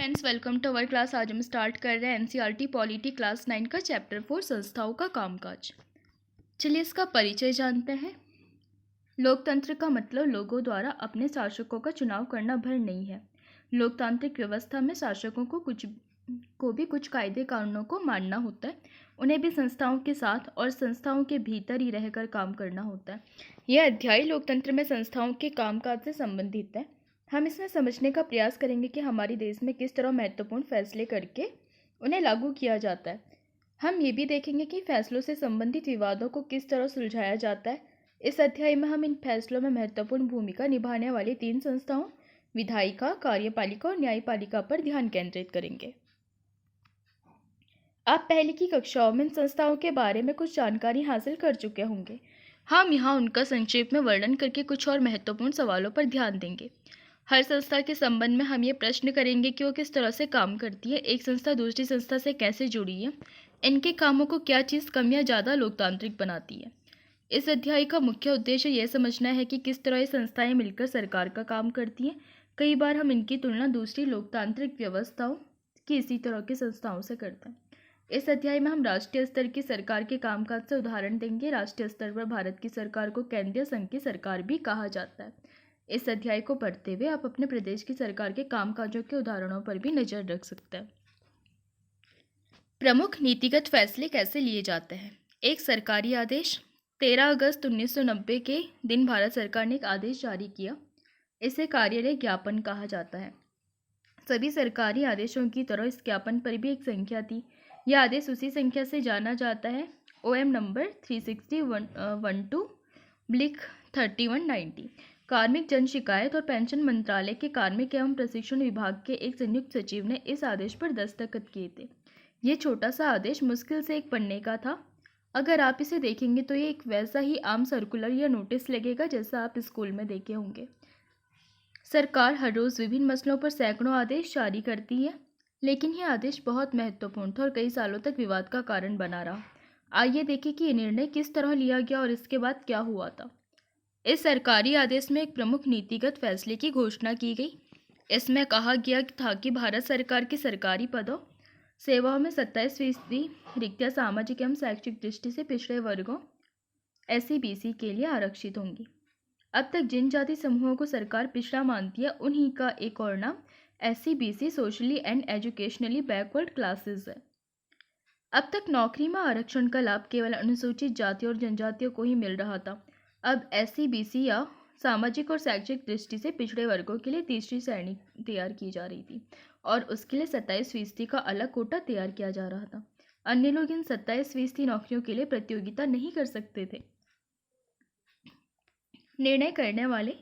Friends, welcome to our class. आज हम start कर रहे हैं एनसीईआरटी पॉलिटी क्लास 9 का चैप्टर 4 संस्थाओं का कामकाज। चलिए इसका परिचय जानते हैं। लोकतंत्र का मतलब लोगों द्वारा अपने शासकों का चुनाव करना भर नहीं है। लोकतांत्रिक व्यवस्था में शासकों को भी कुछ कायदे कानूनों को मानना होता है। उन्हें भी संस्थाओं के साथ और संस्थाओं के भीतर ही रहकर काम करना होता है। यह अध्याय लोकतंत्र में संस्थाओं के कामकाज से संबंधित है। हम इसमें समझने का प्रयास करेंगे कि हमारे देश में किस तरह महत्वपूर्ण फैसले करके उन्हें लागू किया जाता है। हम ये भी देखेंगे कि फैसलों से संबंधित विवादों को किस तरह सुलझाया जाता है। इस अध्याय में हम इन फैसलों में महत्वपूर्ण भूमिका निभाने वाली 3 संस्थाओं विधायिका, कार्यपालिका और न्यायपालिका पर ध्यान केंद्रित करेंगे। आप पहले की कक्षाओं में इन संस्थाओं के बारे में कुछ जानकारी हासिल कर चुके होंगे। हम यहाँ उनका संक्षेप में वर्णन करके कुछ और महत्वपूर्ण सवालों पर ध्यान देंगे। हर संस्था के संबंध में हम ये प्रश्न करेंगे कि वो किस तरह से काम करती है, एक संस्था दूसरी संस्था से कैसे जुड़ी है, इनके कामों को क्या चीज़ कम या ज़्यादा लोकतांत्रिक बनाती है। इस अध्याय का मुख्य उद्देश्य यह समझना है कि किस तरह ये संस्थाएं मिलकर सरकार का काम करती हैं। कई बार हम इनकी तुलना दूसरी लोकतांत्रिक व्यवस्थाओं की इसी तरह की संस्थाओं से करते हैं। इस अध्याय में हम राष्ट्रीय स्तर की सरकार के कामकाज से उदाहरण देंगे। राष्ट्रीय स्तर पर भारत की सरकार को केंद्रीय संघ की सरकार भी कहा जाता है। इस अध्याय को पढ़ते हुए आप अपने प्रदेश की सरकार के कामकाजों के उदाहरणों पर भी नजर रख सकते हैं। प्रमुख नीतिगत फैसले कैसे लिए जाते हैं। एक सरकारी आदेश। 13 अगस्त 1990 के दिन भारत सरकार ने एक आदेश जारी किया। इसे कार्यालय ज्ञापन कहा जाता है। सभी सरकारी आदेशों की तरह इस ज्ञापन पर भी एक संख्या थी। यह आदेश उसी संख्या से जाना जाता है। OM number 36012/3190। कार्मिक जन शिकायत और पेंशन मंत्रालय के कार्मिक एवं प्रशिक्षण विभाग के एक संयुक्त सचिव ने इस आदेश पर दस्तखत किए थे। ये छोटा सा आदेश मुश्किल से 1 पन्ने का था। अगर आप इसे देखेंगे तो ये एक वैसा ही आम सर्कुलर या नोटिस लगेगा जैसा आप स्कूल में देखे होंगे। सरकार हर रोज़ विभिन्न मसलों पर सैकड़ों आदेश जारी करती है, लेकिन यह आदेश बहुत महत्वपूर्ण था और कई सालों तक विवाद का कारण बना रहा। आइए देखें कि यह निर्णय किस तरह लिया गया और इसके बाद क्या हुआ था। इस सरकारी आदेश में एक प्रमुख नीतिगत फैसले की घोषणा की गई। इसमें कहा गया था कि भारत सरकार की सरकारी पदों सेवाओं में 27% रिक्तियाँ सामाजिक एवं शैक्षिक दृष्टि से पिछड़े वर्गों SC/BC के लिए आरक्षित होंगी। अब तक जिन जाति समूहों को सरकार पिछड़ा मानती है उन्हीं का एक और नाम SC/BC socially and educationally backward classes है। अब तक नौकरी में आरक्षण का लाभ केवल अनुसूचित जाति और जनजातियों को ही मिल रहा था। अब SC/BC या सामाजिक और शैक्षिक दृष्टि से पिछड़े वर्गों के लिए तीसरी श्रेणी तैयार की जा रही थी और उसके लिए 27% का अलग कोटा तैयार किया जा रहा था। अन्य लोग इन 27% नौकरियों के लिए प्रतियोगिता नहीं कर सकते थे। निर्णय करने वाले।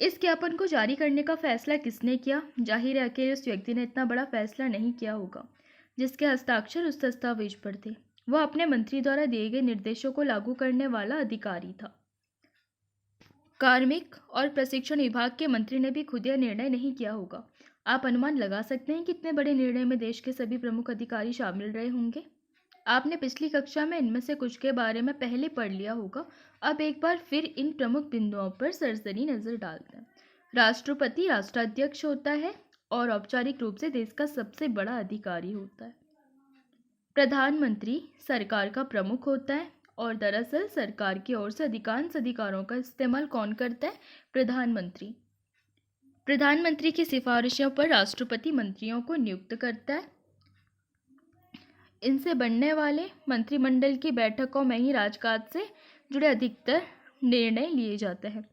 इस ज्ञापन को जारी करने का फैसला किसने किया। जाहिर है अकेले उस व्यक्ति ने इतना बड़ा फैसला नहीं किया होगा जिसके हस्ताक्षर उस दस्तावेज पर थे। वह अपने मंत्री द्वारा दिए गए निर्देशों को लागू करने वाला अधिकारी था। कार्मिक और प्रशिक्षण विभाग के मंत्री ने भी खुद यह निर्णय नहीं किया होगा। आप अनुमान लगा सकते हैं कि इतने बड़े निर्णय में देश के सभी प्रमुख अधिकारी शामिल रहे होंगे। आपने पिछली कक्षा में इनमें से कुछ के बारे में पहले पढ़ लिया होगा। अब एक बार फिर इन प्रमुख बिंदुओं पर सरसरी नजर डालते हैं। राष्ट्रपति राष्ट्राध्यक्ष होता है और औपचारिक रूप से देश का सबसे बड़ा अधिकारी होता है। प्रधानमंत्री सरकार का प्रमुख होता है और दरअसल सरकार की ओर से अधिकांश अधिकारों का इस्तेमाल कौन करता है? प्रधानमंत्री। प्रधानमंत्री की सिफारिशों पर राष्ट्रपति मंत्रियों को नियुक्त करता है। इनसे बनने वाले मंत्रिमंडल की बैठकों में ही राजकाज से जुड़े अधिकतर निर्णय लिए जाते हैं।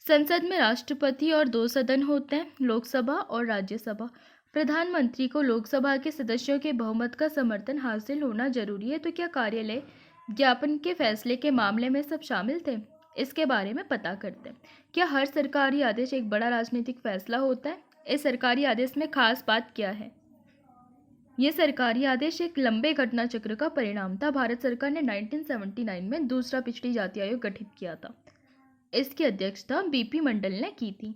संसद में राष्ट्रपति और 2 सदन होते हैं, लोकसभा और राज्यसभा। प्रधानमंत्री को लोकसभा के सदस्यों के बहुमत का समर्थन हासिल होना जरूरी है। तो क्या कार्यालय ज्ञापन के फैसले के मामले में सब शामिल थे? इसके बारे में पता करते हैं। क्या हर सरकारी आदेश एक बड़ा राजनीतिक फैसला होता है? इस सरकारी आदेश में खास बात क्या है? यह सरकारी आदेश एक लंबे घटना चक्र का परिणाम था। भारत सरकार ने 1979 में दूसरा पिछड़ी जाति आयोग गठित किया था। इसकी अध्यक्षता BP मंडल ने की थी।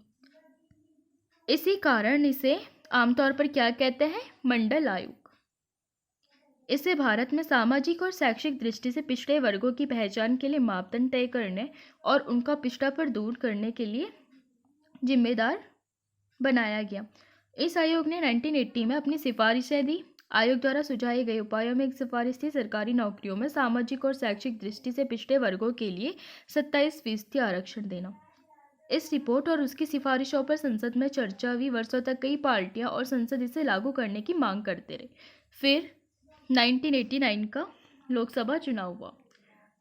इसी कारण इसे आमतौर पर क्या कहते हैं? मंडल आयोग। इसे भारत में सामाजिक और शैक्षिक दृष्टि से पिछड़े वर्गों की पहचान के लिए मापदंड तय करने और उनका पिछड़ापन दूर करने के लिए जिम्मेदार बनाया गया। इस आयोग ने 1980 में अपनी सिफारिशें दी। आयोग द्वारा सुझाए गए उपायों में एक सिफारिश थी सरकारी नौकरियों में सामाजिक और शैक्षिक दृष्टि से पिछड़े वर्गों के लिए 27% आरक्षण देना। इस रिपोर्ट और उसकी सिफारिशों पर संसद में चर्चा हुई। वर्षों तक कई पार्टियां और संसद इसे लागू करने की मांग करते रहे। फिर 1989 का लोकसभा चुनाव हुआ।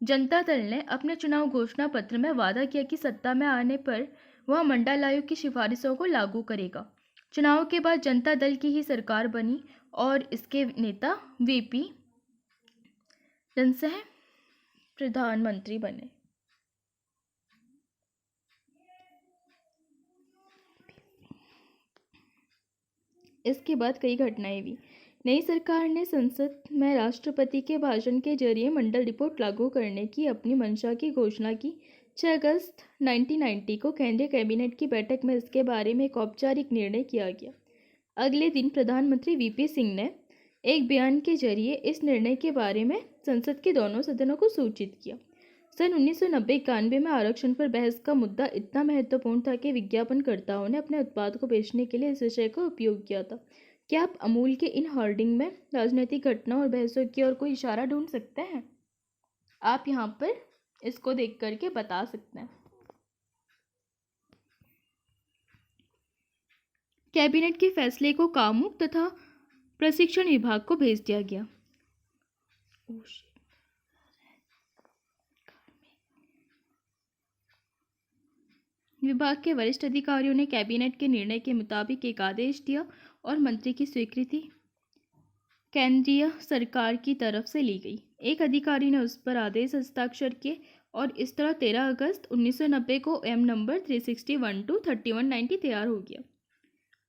जनता दल ने अपने चुनाव घोषणा पत्र में वादा किया कि सत्ता में आने पर वह मंडल आयोग की सिफारिशों को लागू करेगा। चुनाव के बाद जनता दल की ही सरकार बनी और इसके नेता वीपी सिंह प्रधानमंत्री बने। इसके बाद कई घटनाएं हुई। नई सरकार ने संसद में राष्ट्रपति के भाषण के जरिए मंडल रिपोर्ट लागू करने की अपनी मंशा की घोषणा की। 6 अगस्त 1990 को केंद्रीय कैबिनेट की बैठक में इसके बारे में एक औपचारिक निर्णय किया गया। अगले दिन प्रधानमंत्री वीपी सिंह ने एक बयान के जरिए इस निर्णय के बारे में संसद के दोनों सदनों को सूचित किया। सन 1990-91 में आरक्षण पर बहस का मुद्दा इतना महत्वपूर्ण था कि विज्ञापनकर्ताओं ने अपने उत्पाद को बेचने के लिए इस विषय का उपयोग किया था। क्या आप अमूल के इन होर्डिंग में राजनीतिक घटनाओं और बहसों की ओर कोई इशारा ढूंढ सकते हैं? आप यहाँ पर इसको देख करके बता सकते हैं। कैबिनेट के फैसले को कामुक तथा प्रशिक्षण विभाग को भेज दिया गया। विभाग के वरिष्ठ अधिकारियों ने कैबिनेट के निर्णय के मुताबिक एक आदेश दिया और मंत्री की स्वीकृति केंद्रीय सरकार की तरफ से ली गई। एक अधिकारी ने उस पर आदेश हस्ताक्षर किए और इस तरह 13 अगस्त 1990 को एम नंबर 361-3190 तैयार हो गया।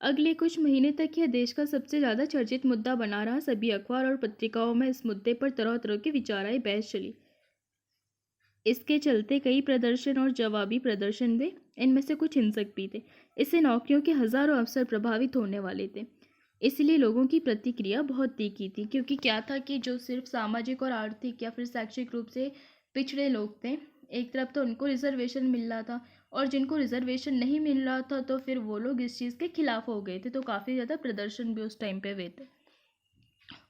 अगले कुछ महीने तक यह देश का सबसे ज़्यादा चर्चित मुद्दा बना रहा। सभी अखबार और पत्रिकाओं में इस मुद्दे पर तरह तरह की विचाराएं बहस चली। इसके चलते कई प्रदर्शन और जवाबी प्रदर्शन हुए। इनमें से कुछ हिंसक भी थे। इससे नौकरियों के हजारों अवसर प्रभावित होने वाले थे। इसलिए लोगों की प्रतिक्रिया बहुत तीखी थी, क्योंकि क्या था कि जो सिर्फ सामाजिक और आर्थिक या फिर शैक्षिक रूप से पिछड़े लोग थे, एक तरफ तो उनको रिजर्वेशन मिल रहा था और जिनको रिजर्वेशन नहीं मिल रहा था तो फिर वो लोग इस चीज़ के खिलाफ हो गए थे। तो काफ़ी ज़्यादा प्रदर्शन भी उस टाइम पे हुए थे।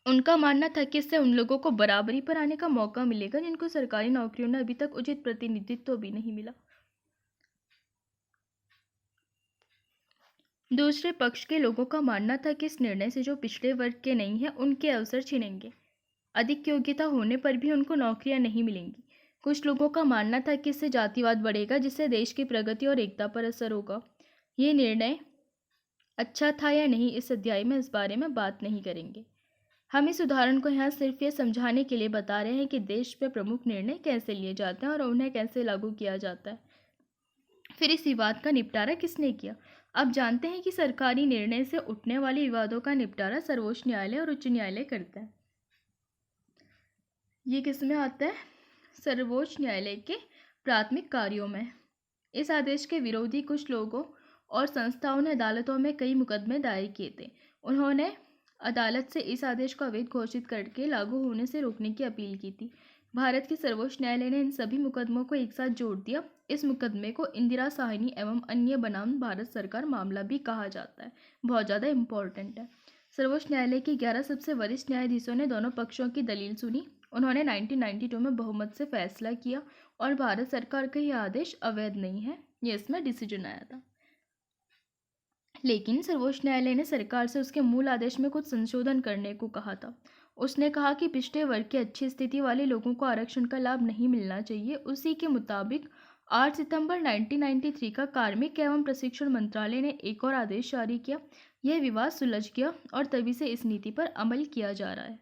उनका मानना था कि इससे उन लोगों को बराबरी पर आने का मौका मिलेगा जिनको सरकारी नौकरियों में अभी तक उचित प्रतिनिधित्व भी नहीं मिला। दूसरे पक्ष के लोगों का मानना था कि इस निर्णय से जो पिछड़े वर्ग के नहीं हैं उनके अवसर छिनेंगे। अधिक योग्यता होने पर भी उनको नौकरियां नहीं मिलेंगी। कुछ लोगों का मानना था कि इससे जातिवाद बढ़ेगा, जिससे देश की प्रगति और एकता पर असर होगा। ये निर्णय अच्छा था या नहीं, इस अध्याय में इस बारे में बात नहीं करेंगे। हम इस उदाहरण को यहाँ सिर्फ ये समझाने के लिए बता रहे हैं कि देश में प्रमुख निर्णय कैसे लिए जाते हैं और उन्हें कैसे लागू किया जाता है। फिर इस विवाद का निपटारा किसने किया? आप जानते हैं कि सरकारी निर्णय से उठने वाले विवादों का निपटारा सर्वोच्च न्यायालय और उच्च न्यायालय करता है। ये किस में आता है? सर्वोच्च न्यायालय के प्राथमिक कार्यों में। इस आदेश के विरोधी कुछ लोगों और संस्थाओं ने अदालतों में कई मुकदमे दायर किए थे। उन्होंने अदालत से इस आदेश को अवैध घोषित करके लागू होने से रोकने की अपील की थी। भारत के सर्वोच्च न्यायालय ने इन सभी मुकदमों को एक साथ जोड़ दिया। इस मुकदमे को इंदिरा साहनी एवं अन्य बनाम भारत सरकार मामला भी कहा जाता है। बहुत ज़्यादा इम्पोर्टेंट है। सर्वोच्च न्यायालय के 11 सबसे वरिष्ठ न्यायाधीशों ने दोनों पक्षों की दलील सुनी। उन्होंने 1992 में बहुमत से फैसला किया और भारत सरकार का यह आदेश अवैध नहीं है, ये इसमें डिसीजन आया था। लेकिन सर्वोच्च न्यायालय ने सरकार से उसके मूल आदेश में कुछ संशोधन करने को कहा था। उसने कहा कि पिछड़े वर्ग के अच्छी स्थिति वाले लोगों को आरक्षण का लाभ नहीं मिलना चाहिए। उसी के मुताबिक 8 सितंबर 1993 का कार्मिक एवं प्रशिक्षण मंत्रालय ने एक और आदेश जारी किया। यह विवाद सुलझ गया और तभी से इस नीति पर अमल किया जा रहा है।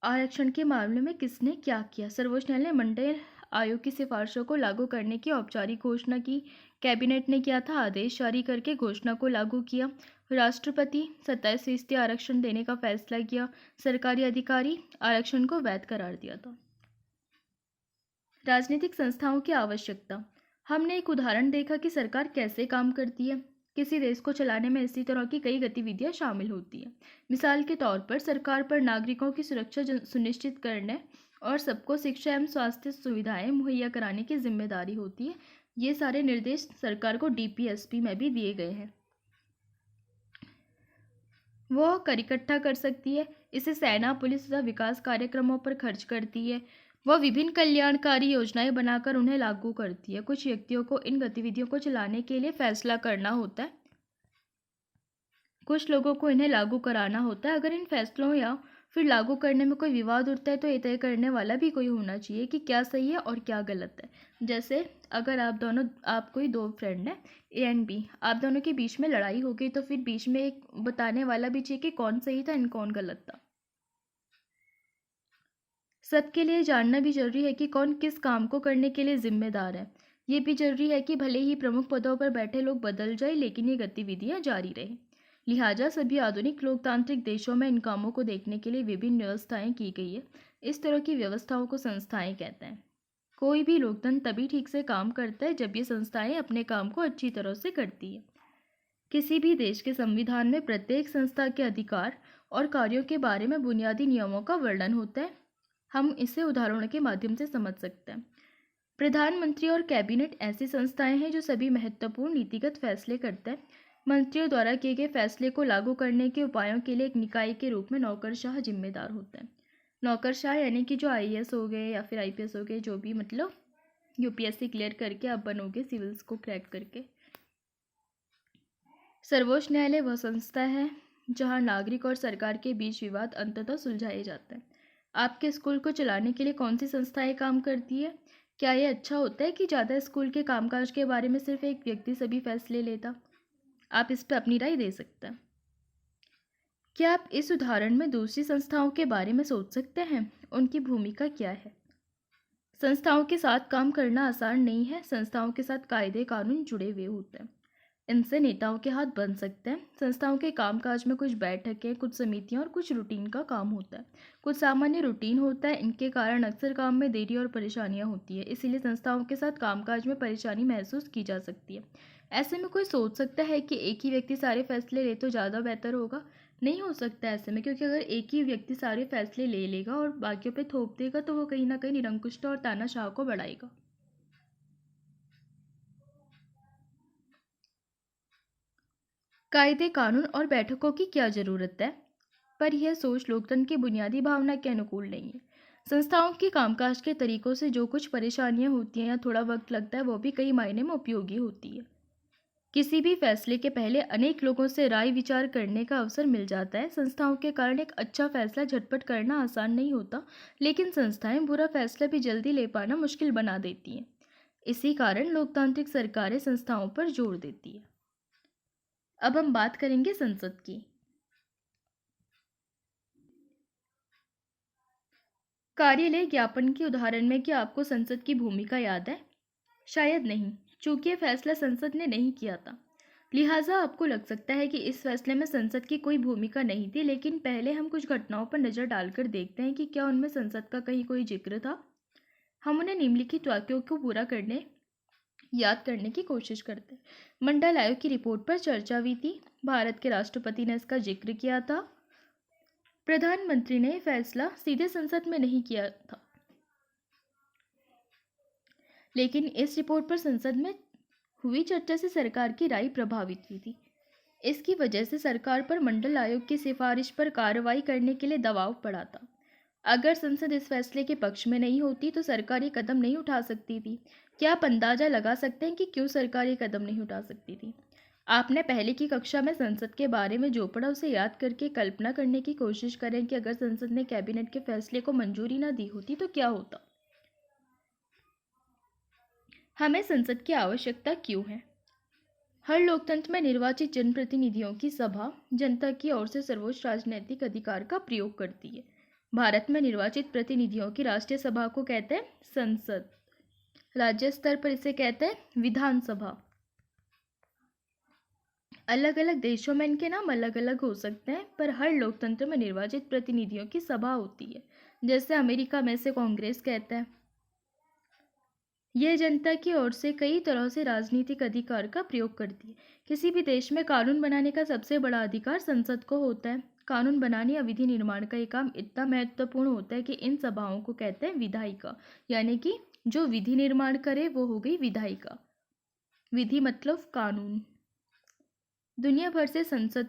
आरक्षण के मामले में किसने क्या किया? सर्वोच्च न्यायालय ने मंडल आयोग की सिफारिशों को लागू करने की औपचारिक घोषणा की। कैबिनेट ने किया था आदेश जारी करके घोषणा को लागू किया। राष्ट्रपति 27% आरक्षण देने का फैसला किया। सरकारी अधिकारी आरक्षण को वैध करार दिया था। राजनीतिक संस्थाओं की आवश्यकता। हमने एक उदाहरण देखा कि सरकार कैसे काम करती है। किसी देश को चलाने में इसी तरह की कई गतिविधियां शामिल होती हैं। मिसाल के तौर पर सरकार पर नागरिकों की सुरक्षा सुनिश्चित करने और सबको शिक्षा एवं स्वास्थ्य सुविधाएं मुहैया कराने की जिम्मेदारी होती है। ये सारे निर्देश सरकार को डीपीएसपी में भी दिए गए हैं। वह कर इकट्ठा कर सकती है, इसे सेना, पुलिस तथा विकास कार्यक्रमों पर खर्च करती है। वह विभिन्न कल्याणकारी योजनाएं बनाकर उन्हें लागू करती है। कुछ व्यक्तियों को इन गतिविधियों को चलाने के लिए फैसला करना होता है, कुछ लोगों को इन्हें लागू कराना होता है। अगर इन फैसलों या फिर लागू करने में कोई विवाद उठता है तो ये तय करने वाला भी कोई होना चाहिए कि क्या सही है और क्या गलत है। जैसे अगर आप कोई दो फ्रेंड हैं, ए एंड बी, आप दोनों के बीच में लड़ाई हो गई तो फिर बीच में एक बताने वाला भी चाहिए कि कौन सही था और कौन गलत था। सबके लिए जानना भी जरूरी है कि कौन किस काम को करने के लिए जिम्मेदार है। ये भी जरूरी है कि भले ही प्रमुख पदों पर बैठे लोग बदल जाए लेकिन ये गतिविधियां जारी रहें। लिहाजा सभी आधुनिक लोकतांत्रिक देशों में इन कामों को देखने के लिए विभिन्न व्यवस्थाएं की गई है। इस तरह की व्यवस्थाओं को संस्थाएं कहते हैं। कोई भी लोकतंत्र तभी ठीक से काम करता है जब ये संस्थाएं अपने काम को अच्छी तरह से करती है। किसी भी देश के संविधान में प्रत्येक संस्था के अधिकार और कार्यों के बारे में बुनियादी नियमों का वर्णन होता है। हम इसे उदाहरणों के माध्यम से समझ सकते हैं। प्रधानमंत्री और कैबिनेट ऐसी संस्थाएं हैं जो सभी महत्वपूर्ण नीतिगत फैसले करते हैं। मंत्रियों द्वारा किए गए फैसले को लागू करने के उपायों के लिए एक निकाय के रूप में नौकरशाह जिम्मेदार होते हैं। नौकरशाह यानी कि जो आईएएस हो गए या फिर आईपीएस हो गए, जो भी मतलब यूपीएससी क्लियर करके आप बनोगे सिविल्स को क्रैक करके। सर्वोच्च न्यायालय वह संस्था है जहां नागरिक और सरकार के बीच विवाद अंततः सुलझाए जाते हैं। आपके स्कूल को चलाने के लिए कौन सी संस्थाएं काम करती है? क्या यह अच्छा होता है कि ज़्यादा स्कूल के कामकाज के बारे में सिर्फ एक व्यक्ति सभी फैसले लेता? आप इस पर अपनी राय दे सकते हैं। क्या आप इस उदाहरण में दूसरी संस्थाओं के बारे में सोच सकते हैं? उनकी भूमिका क्या है? संस्थाओं के साथ काम करना आसान नहीं है। संस्थाओं के साथ कायदे कानून जुड़े हुए होते हैं। इनसे नेताओं के हाथ बन सकते हैं। संस्थाओं के कामकाज में कुछ बैठकें, कुछ समितियां और कुछ रूटीन का काम होता है। कुछ सामान्य रूटीन होता है। इनके कारण अक्सर काम में देरी और परेशानियां होती है। इसीलिए संस्थाओं के साथ कामकाज में परेशानी महसूस की जा सकती है। ऐसे में कोई सोच सकता है कि एक ही व्यक्ति सारे फैसले ले तो ज़्यादा बेहतर होगा? नहीं हो सकता ऐसे में, क्योंकि अगर एक ही व्यक्ति सारे फैसले ले लेगा और बाकियों पे थोप देगा तो वो कहीं ना कहीं निरंकुशता और तानाशाह को बढ़ाएगा। कायदे कानून और बैठकों की क्या ज़रूरत है? पर यह सोच लोकतंत्र की बुनियादी भावना के अनुकूल नहीं है। संस्थाओं के कामकाज के तरीकों से जो कुछ परेशानियां होती हैं या थोड़ा वक्त लगता है वो भी कई मायने में उपयोगी होती है। किसी भी फैसले के पहले अनेक लोगों से राय विचार करने का अवसर मिल जाता है। संस्थाओं के कारण एक अच्छा फैसला झटपट करना आसान नहीं होता, लेकिन संस्थाएं बुरा फैसला भी जल्दी ले पाना मुश्किल बना देती हैं। इसी कारण लोकतांत्रिक सरकारें संस्थाओं पर जोर देती है। अब हम बात करेंगे संसद की। कार्यालय ज्ञापन के उदाहरण में क्या आपको संसद की भूमिका याद है? शायद नहीं, चूंकि यह फैसला संसद ने नहीं किया था। लिहाजा आपको लग सकता है कि इस फैसले में संसद की कोई भूमिका नहीं थी, लेकिन पहले हम कुछ घटनाओं पर नज़र डालकर देखते हैं कि क्या उनमें संसद का कहीं कोई जिक्र था। हम उन्हें निम्नलिखित वाक्यों को पूरा करने याद करने की कोशिश करते हैं। मंडल आयोग की रिपोर्ट पर चर्चा हुई थी। भारत के राष्ट्रपति ने इसका जिक्र किया था। प्रधानमंत्री ने फैसला सीधे संसद में नहीं किया था, लेकिन इस रिपोर्ट पर संसद में हुई चर्चा से सरकार की राय प्रभावित हुई थी। इसकी वजह से सरकार पर मंडल आयोग की सिफारिश पर कार्रवाई करने के लिए दबाव पड़ा था। अगर संसद इस फैसले के पक्ष में नहीं होती तो सरकार ये कदम नहीं उठा सकती थी। क्या आप अंदाजा लगा सकते हैं कि क्यों सरकार ये कदम नहीं उठा सकती थी? आपने पहले की कक्षा में संसद के बारे में जो पढ़ा उसे याद करके कल्पना करने की कोशिश करें कि अगर संसद ने कैबिनेट के फैसले को मंजूरी न दी होती तो क्या होता। हमें संसद की आवश्यकता क्यों है? हर लोकतंत्र में निर्वाचित जनप्रतिनिधियों की सभा जनता की ओर से सर्वोच्च राजनीतिक अधिकार का प्रयोग करती है। भारत में निर्वाचित प्रतिनिधियों की राष्ट्रीय सभा को कहते हैं संसद। राज्य स्तर पर इसे कहते हैं विधानसभा। अलग अलग देशों में इनके नाम अलग अलग हो सकते हैं, पर हर लोकतंत्र में निर्वाचित प्रतिनिधियों की सभा होती है। जैसे अमेरिका में इसे कांग्रेस कहते हैं। यह जनता की ओर से कई तरह से राजनीतिक अधिकार का प्रयोग करती है। किसी भी देश में कानून बनाने का सबसे बड़ा अधिकार संसद को होता है। कानून बनाने या विधि निर्माण का ये काम इतना महत्वपूर्ण होता है कि इन सभाओं को कहते हैं विधायिका, यानी कि जो विधि निर्माण करे वो हो गई विधायिका। विधि मतलब कानून। दुनिया भर से संसद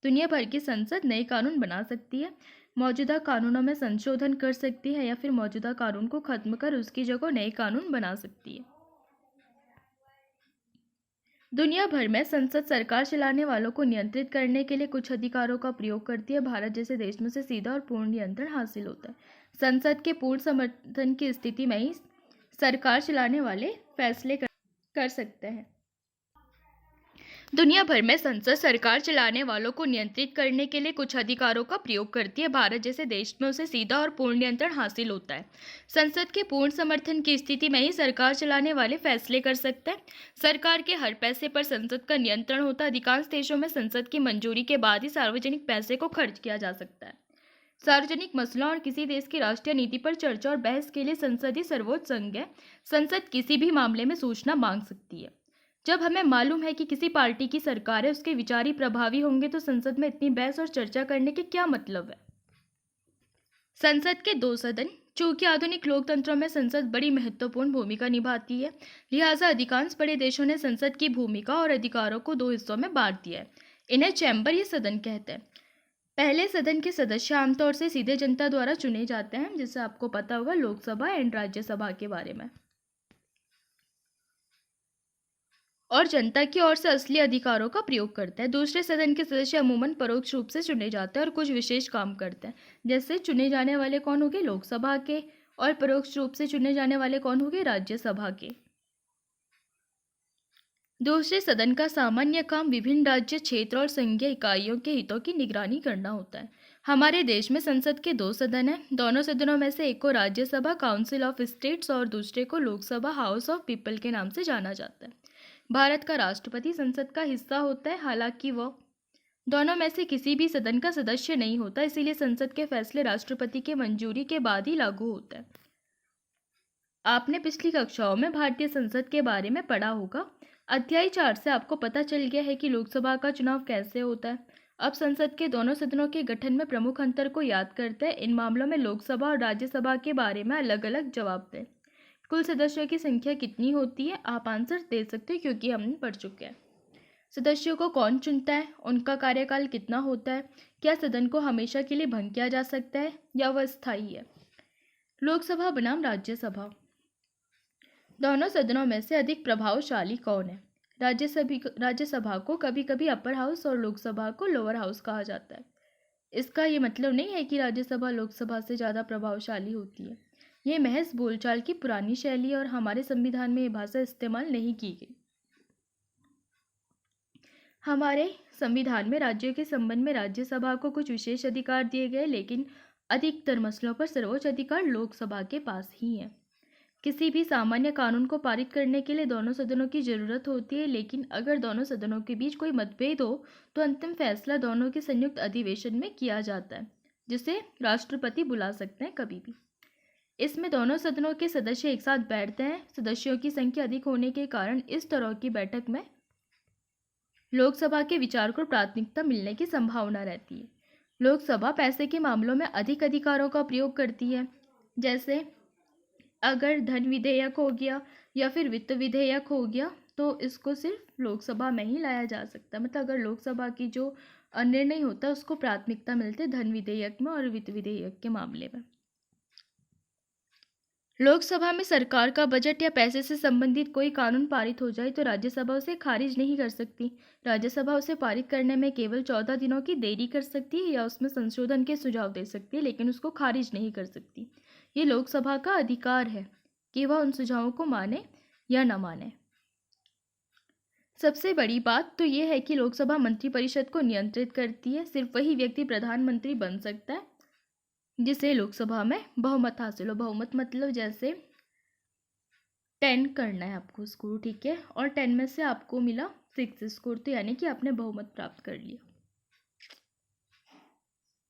दुनिया भर की संसद नए कानून बना सकती है, मौजूदा कानूनों में संशोधन कर सकती है या फिर मौजूदा कानून को खत्म कर उसकी जगह नए कानून बना सकती है। दुनिया भर में संसद सरकार चलाने वालों को नियंत्रित करने के लिए कुछ अधिकारों का प्रयोग करती है। भारत जैसे देश में से सीधा और पूर्ण नियंत्रण हासिल होता है। संसद के पूर्ण समर्थन की स्थिति में ही सरकार चलाने वाले फैसले कर सकते हैं। दुनिया भर में संसद सरकार चलाने वालों को नियंत्रित करने के लिए कुछ अधिकारों का प्रयोग करती है। भारत जैसे देश में उसे सीधा और पूर्ण नियंत्रण हासिल होता है। संसद के पूर्ण समर्थन की स्थिति में ही सरकार चलाने वाले फैसले कर सकते हैं। सरकार के हर पैसे पर संसद का नियंत्रण होता है। अधिकांश देशों में संसद की मंजूरी के बाद ही सार्वजनिक पैसे को खर्च किया जा सकता है। सार्वजनिक मसलों और किसी देश की राष्ट्रीय नीति पर चर्चा और बहस के लिए संसद ही सर्वोच्च संघ है। संसद किसी भी मामले में सूचना मांग सकती है। जब हमें मालूम है कि किसी पार्टी की सरकार है, उसके विचार ही प्रभावी होंगे, तो संसद में इतनी बहस और चर्चा करने के क्या मतलब है। संसद के दो सदन। चूंकि आधुनिक लोकतंत्रों में संसद बड़ी महत्वपूर्ण भूमिका निभाती है, लिहाजा अधिकांश बड़े देशों ने संसद की भूमिका और अधिकारों को दो हिस्सों में बांट दिया है। इन्हें चैम्बर या सदन कहते हैं। पहले सदन के सदस्य आमतौर से सीधे जनता द्वारा चुने जाते हैं, जिससे आपको पता होगा लोकसभा एंड राज्यसभा के बारे में, और जनता की ओर से असली अधिकारों का प्रयोग करते हैं। दूसरे सदन के सदस्य अमूमन परोक्ष रूप से चुने जाते हैं और कुछ विशेष काम करते हैं। जैसे चुने जाने वाले कौन होंगे? लोकसभा के, और परोक्ष रूप से चुने जाने वाले कौन होंगे? राज्यसभा के। दूसरे सदन का सामान्य काम विभिन्न राज्य, क्षेत्र और संघीय इकाइयों के हितों की निगरानी करना होता है। हमारे देश में संसद के दो सदन हैं। दोनों सदनों में से एक को राज्यसभा काउंसिल ऑफ स्टेट्स और दूसरे को लोकसभा हाउस ऑफ पीपल के नाम से जाना जाता है। भारत का राष्ट्रपति संसद का हिस्सा होता है, हालांकि वह दोनों में से किसी भी सदन का सदस्य नहीं होता, इसीलिए संसद के फैसले राष्ट्रपति के मंजूरी के बाद ही लागू होते हैं। आपने पिछली कक्षाओं में भारतीय संसद के बारे में पढ़ा होगा। अध्याय 4 से आपको पता चल गया है कि लोकसभा का चुनाव कैसे होता है। अब संसद के दोनों सदनों के गठन में प्रमुख अंतर को याद करते हैं। इन मामलों में लोकसभा और राज्यसभा के बारे में अलग अलग जवाब दें। कुल सदस्यों की संख्या कितनी होती है? आप आंसर दे सकते हो क्योंकि हमने पढ़ चुके हैं। सदस्यों को कौन चुनता है? उनका कार्यकाल कितना होता है? क्या सदन को हमेशा के लिए भंग किया जा सकता है या वह स्थायी है? लोकसभा बनाम राज्यसभा। दोनों सदनों में से अधिक प्रभावशाली कौन है? राज्यसभा को कभी कभी अपर हाउस और लोकसभा को लोअर हाउस कहा जाता है। इसका ये मतलब नहीं है कि राज्यसभा लोकसभा से ज़्यादा प्रभावशाली होती है। ये महज बोलचाल की पुरानी शैली है और हमारे संविधान में ये भाषा इस्तेमाल नहीं की गई। हमारे संविधान में राज्यों के संबंध में राज्यसभा को कुछ विशेष अधिकार दिए गए, लेकिन अधिकतर मसलों पर सर्वोच्च अधिकार लोकसभा के पास ही है। किसी भी सामान्य कानून को पारित करने के लिए दोनों सदनों की जरूरत होती है, लेकिन अगर दोनों सदनों के बीच कोई मतभेद हो तो अंतिम फैसला दोनों के संयुक्त अधिवेशन में किया जाता है, जिसे राष्ट्रपति बुला सकते हैं कभी भी। इसमें दोनों सदनों के सदस्य एक साथ बैठते हैं। सदस्यों की संख्या अधिक होने के कारण इस तरह की बैठक में लोकसभा के विचार को प्राथमिकता मिलने की संभावना रहती है। लोकसभा पैसे के मामलों में अधिक अधिकारों का प्रयोग करती है। जैसे अगर धन विधेयक हो गया या फिर वित्त विधेयक हो गया तो इसको सिर्फ लोकसभा में ही लाया जा सकता है। मतलब अगर लोकसभा की जो निर्णय होता है उसको प्राथमिकता मिलती है धन विधेयक में और वित्त विधेयक के मामले में। लोकसभा में सरकार का बजट या पैसे से संबंधित कोई कानून पारित हो जाए तो राज्यसभा उसे खारिज नहीं कर सकती। राज्यसभा उसे पारित करने में केवल 14 दिनों की देरी कर सकती है या उसमें संशोधन के सुझाव दे सकती है, लेकिन उसको खारिज नहीं कर सकती। ये लोकसभा का अधिकार है कि वह उन सुझावों को माने या न माने। सबसे बड़ी बात तो ये है कि लोकसभा मंत्रिपरिषद को नियंत्रित करती है। सिर्फ वही व्यक्ति प्रधानमंत्री बन सकता है जिसे लोकसभा में बहुमत हासिल हो। बहुमत मतलब जैसे 10 करना है आपको स्कोर, ठीक है, और 10 में से आपको मिला 6 स्कोर, तो यानी कि आपने बहुमत प्राप्त कर लिया,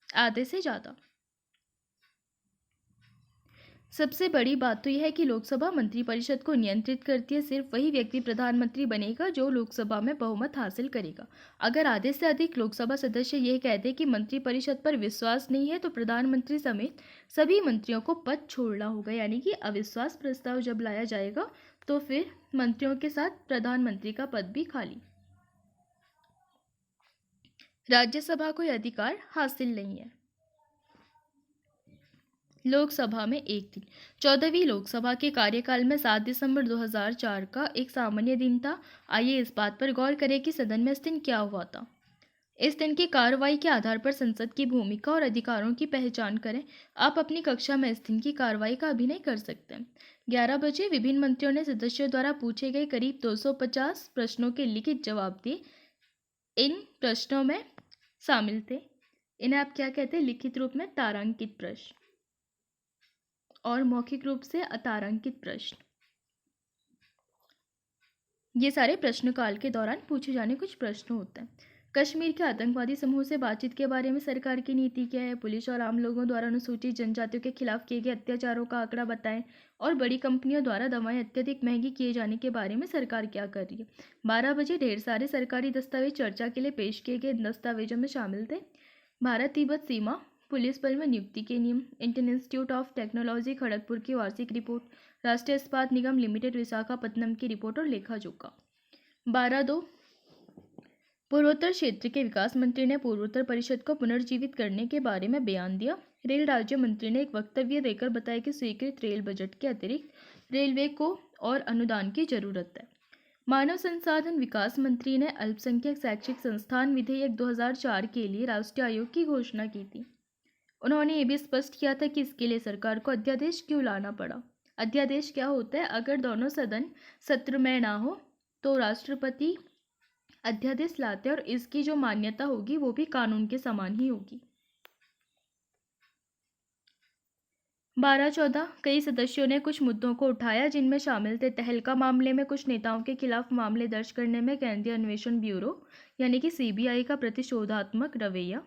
आधे से ज़्यादा। सबसे बड़ी बात तो यह है कि लोकसभा मंत्रिपरिषद को नियंत्रित करती है। सिर्फ वही व्यक्ति प्रधानमंत्री बनेगा जो लोकसभा में बहुमत हासिल करेगा। अगर आधे से अधिक लोकसभा सदस्य यह कहते हैं कि मंत्रिपरिषद पर विश्वास नहीं है तो प्रधानमंत्री समेत सभी मंत्रियों को पद छोड़ना होगा, यानी कि अविश्वास प्रस्ताव जब लाया जाएगा तो फिर मंत्रियों के साथ प्रधानमंत्री का पद भी खाली। राज्यसभा को यह अधिकार हासिल नहीं है। लोकसभा में एक दिन। 14वीं लोकसभा के कार्यकाल में 7 दिसंबर 2004 का एक सामान्य दिन था। आइए इस बात पर गौर करें कि सदन में इस दिन क्या हुआ था। इस दिन की कार्रवाई के आधार पर संसद की भूमिका और अधिकारों की पहचान करें। आप अपनी कक्षा में इस दिन की कार्रवाई का अभिनय कर सकते हैं। 11 बजे विभिन्न मंत्रियों ने सदस्यों द्वारा पूछे गए करीब 250 प्रश्नों के लिखित जवाब दिए। इन प्रश्नों में शामिल थे, इन्हें आप क्या कहते हैं, लिखित रूप में तारांकित प्रश्न और मौखिक रूप से अतारांकित प्रश्न। ये सारे प्रश्नकाल के दौरान पूछे जाने कुछ प्रश्न होते हैं। कश्मीर के आतंकवादी समूह से बातचीत के बारे में सरकार की नीति क्या है। पुलिस और आम लोगों द्वारा अनुसूचित जनजातियों के खिलाफ किए गए अत्याचारों का आंकड़ा बताएं। और बड़ी कंपनियों द्वारा दवाएं अत्यधिक महंगी किए जाने के बारे में सरकार क्या कर रही है। 12 बजे ढेर सारे सरकारी दस्तावेज चर्चा के लिए पेश किए गए दस्तावेजों में शामिल थे। भारत तिब्बत सीमा पुलिस बल में नियुक्ति के नियम, Indian institute of technology Kharagpur की वार्षिक रिपोर्ट, राष्ट्रीय इस्पात निगम लिमिटेड विशाखापत्तनम की रिपोर्ट और लेखा जोखा। 12(2) पूर्वोत्तर क्षेत्र के विकास मंत्री ने पूर्वोत्तर परिषद को पुनर्जीवित करने के बारे में बयान दिया। रेल राज्य मंत्री ने एक वक्तव्य देकर बताया कि स्वीकृत रेल बजट के अतिरिक्त रेलवे को और अनुदान की जरूरत है। मानव संसाधन विकास मंत्री ने अल्पसंख्यक शैक्षिक संस्थान विधेयक 2004 के लिए राष्ट्रीय आयोग की घोषणा की थी। उन्होंने ये भी स्पष्ट किया था कि इसके लिए सरकार को अध्यादेश क्यों लाना पड़ा। अध्यादेश क्या होता है, अगर दोनों सदन सत्र में ना हो तो राष्ट्रपति अध्यादेश लाते हैं और इसकी जो मान्यता होगी वो भी कानून के समान ही होगी। 12-14 कई सदस्यों ने कुछ मुद्दों को उठाया जिनमें शामिल थे तहलका मामले में कुछ नेताओं के खिलाफ मामले दर्ज करने में केंद्रीय अन्वेषण ब्यूरो यानी कि सीबीआई का प्रतिशोधात्मक रवैया,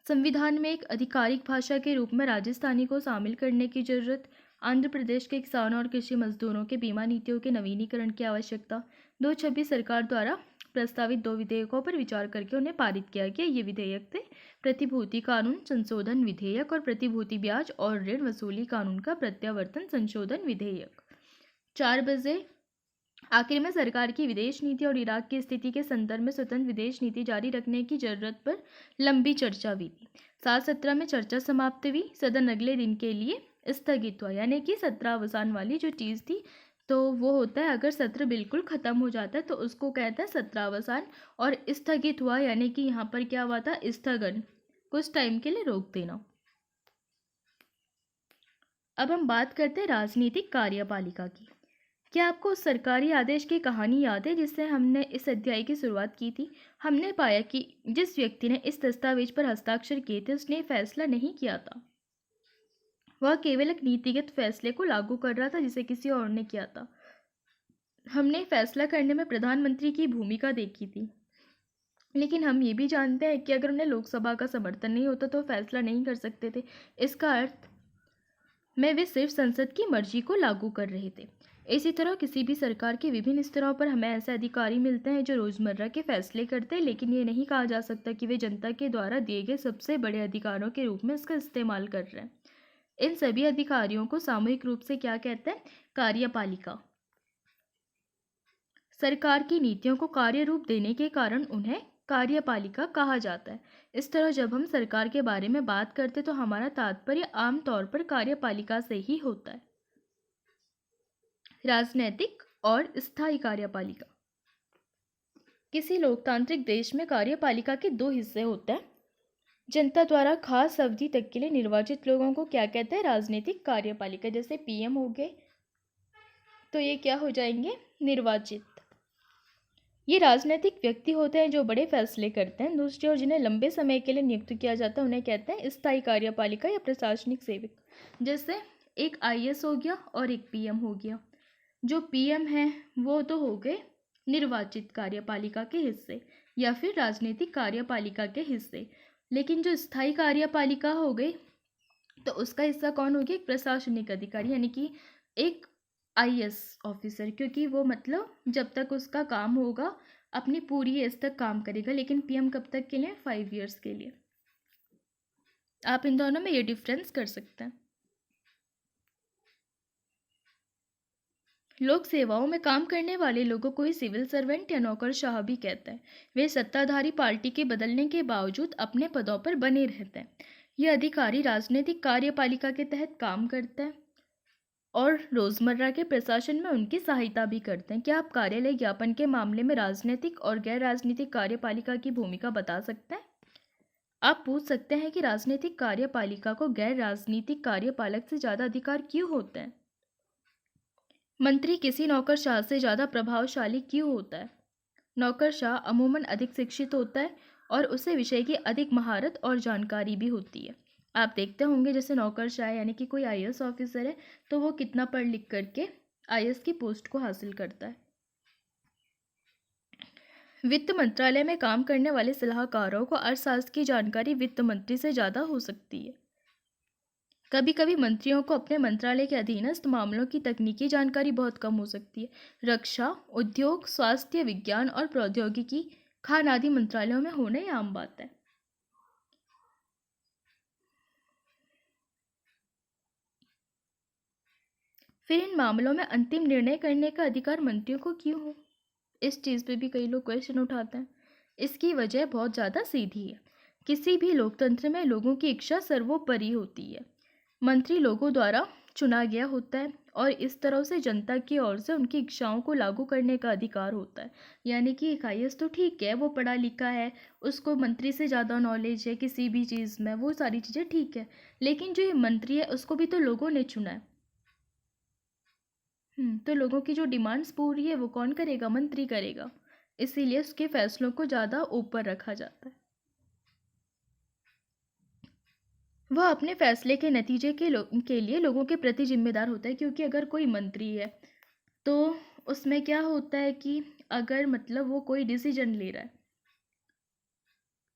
संविधान में एक आधिकारिक भाषा के रूप में राजस्थानी को शामिल करने की जरूरत, आंध्र प्रदेश के किसानों और कृषि मजदूरों के बीमा नीतियों के नवीनीकरण की आवश्यकता। 226 सरकार द्वारा प्रस्तावित 2 विधेयकों पर विचार करके उन्हें पारित किया गया। ये विधेयक थे प्रतिभूति कानून संशोधन विधेयक और प्रतिभूति ब्याज और ऋण वसूली कानून का प्रत्यावर्तन संशोधन विधेयक। 4 बजे आखिर में सरकार की विदेश नीति और इराक की स्थिति के संदर्भ में स्वतंत्र विदेश नीति जारी रखने की जरूरत पर लंबी चर्चा हुई थी। 7-17 में चर्चा समाप्त हुई। सदन अगले दिन के लिए स्थगित हुआ, यानी कि सत्रावसान वाली जो चीज़ थी तो वो होता है अगर सत्र बिल्कुल ख़त्म हो जाता है तो उसको कहते हैं सत्रावसान, और स्थगित हुआ यानी कि यहाँ पर क्या हुआ था, स्थगन, कुछ टाइम के लिए रोक देना। अब हम बात करते हैं राजनीतिक कार्यपालिका की। क्या आपको उस सरकारी आदेश की कहानी याद है जिससे हमने इस अध्याय की शुरुआत की थी। हमने पाया कि जिस व्यक्ति ने इस दस्तावेज पर हस्ताक्षर किए थे उसने फैसला नहीं किया था, वह केवल एक नीतिगत फैसले को लागू कर रहा था जिसे किसी और ने किया था। हमने फैसला करने में प्रधानमंत्री की भूमिका देखी थी, लेकिन हम ये भी जानते हैं कि अगर उन्हें लोकसभा का समर्थन नहीं होता तो फैसला नहीं कर सकते थे। इसका अर्थ में वे सिर्फ संसद की मर्जी को लागू कर रहे थे। इसी तरह किसी भी सरकार के विभिन्न स्तरों पर हमें ऐसे अधिकारी मिलते हैं जो रोजमर्रा के फैसले करते हैं, लेकिन ये नहीं कहा जा सकता कि वे जनता के द्वारा दिए गए सबसे बड़े अधिकारों के रूप में इसका इस्तेमाल कर रहे हैं। इन सभी अधिकारियों को सामूहिक रूप से क्या कहते हैं, कार्यपालिका। सरकार की नीतियों को कार्य रूप देने के कारण उन्हें कार्यपालिका कहा जाता है। इस तरह जब हम सरकार के बारे में बात करते तो हमारा तात्पर्य आमतौर पर कार्यपालिका से ही होता है। राजनैतिक और स्थायी कार्यपालिका। किसी लोकतांत्रिक देश में कार्यपालिका के 2 हिस्से होते हैं। जनता द्वारा खास अवधि तक के लिए निर्वाचित लोगों को क्या कहते हैं, राजनीतिक कार्यपालिका। जैसे पीएम हो गए तो ये क्या हो जाएंगे, निर्वाचित। ये राजनीतिक व्यक्ति होते हैं जो बड़े फैसले करते हैं। दूसरी ओर जिन्हें लंबे समय के लिए नियुक्त किया जाता है उन्हें कहते हैं स्थायी कार्यपालिका या प्रशासनिक सेवक। जैसे एक आईएएस हो गया और एक पीएम हो गया। जो पीएम है वो तो हो गए निर्वाचित कार्यपालिका के हिस्से या फिर राजनीतिक कार्यपालिका के हिस्से, लेकिन जो स्थायी कार्यपालिका हो गई तो उसका हिस्सा कौन हो गया, एक प्रशासनिक अधिकारी यानी कि एक आईएएस ऑफिसर, क्योंकि वो मतलब जब तक उसका काम होगा अपनी पूरी एज तक काम करेगा। लेकिन पीएम कब तक के लिए, 5 इयर्स के लिए। आप इन दोनों में ये डिफरेंस कर सकते हैं। लोक सेवाओं में काम करने वाले लोगों को ही सिविल सर्वेंट या नौकरशाह भी कहते हैं। वे सत्ताधारी पार्टी के बदलने के बावजूद अपने पदों पर बने रहते हैं। ये अधिकारी राजनीतिक कार्यपालिका के तहत काम करते हैं और रोजमर्रा के प्रशासन में उनकी सहायता भी करते हैं। क्या आप कार्यालय ज्ञापन के मामले में राजनीतिक और गैर राजनीतिक कार्यपालिका की भूमिका बता सकते हैं? आप पूछ सकते हैं कि राजनीतिक कार्यपालिका को गैर राजनीतिक कार्यपालक से ज़्यादा अधिकार क्यों होते हैं? मंत्री किसी नौकरशाह से ज़्यादा प्रभावशाली क्यों होता है? नौकरशाह अमूमन अधिक शिक्षित होता है और उसे विषय की अधिक महारत और जानकारी भी होती है। आप देखते होंगे जैसे नौकरशाह यानी कि कोई आईएएस ऑफिसर है तो वो कितना पढ़ लिख करके आईएएस की पोस्ट को हासिल करता है। वित्त मंत्रालय में काम करने वाले सलाहकारों को अर्थशास्त्र की जानकारी वित्त मंत्री से ज़्यादा हो सकती है। कभी कभी मंत्रियों को अपने मंत्रालय के अधीनस्थ मामलों की तकनीकी जानकारी बहुत कम हो सकती है। रक्षा, उद्योग, स्वास्थ्य, विज्ञान और प्रौद्योगिकी, खान आदि मंत्रालयों में होना ही आम बात है। फिर इन मामलों में अंतिम निर्णय करने का अधिकार मंत्रियों को क्यों हो? इस चीज़ पे भी कई लोग क्वेश्चन उठाते हैं। इसकी वजह बहुत ज़्यादा सीधी है। किसी भी लोकतंत्र में लोगों की इच्छा सर्वोपरि होती है। मंत्री लोगों द्वारा चुना गया होता है और इस तरह से जनता की ओर से उनकी इच्छाओं को लागू करने का अधिकार होता है। यानी कि एक आईएएस तो ठीक है, वो पढ़ा लिखा है, उसको मंत्री से ज़्यादा नॉलेज है किसी भी चीज़ में, वो सारी चीज़ें ठीक है, लेकिन जो ये मंत्री है उसको भी तो लोगों ने चुना है। तो लोगों की जो डिमांड्स पूरी है वो कौन करेगा? मंत्री करेगा। इसीलिए उसके फैसलों को ज़्यादा ऊपर रखा जाता है। वह अपने फैसले के नतीजे के लिए लोगों के प्रति जिम्मेदार होता है। क्योंकि अगर कोई मंत्री है तो उसमें क्या होता है कि अगर मतलब वो कोई डिसीजन ले रहा है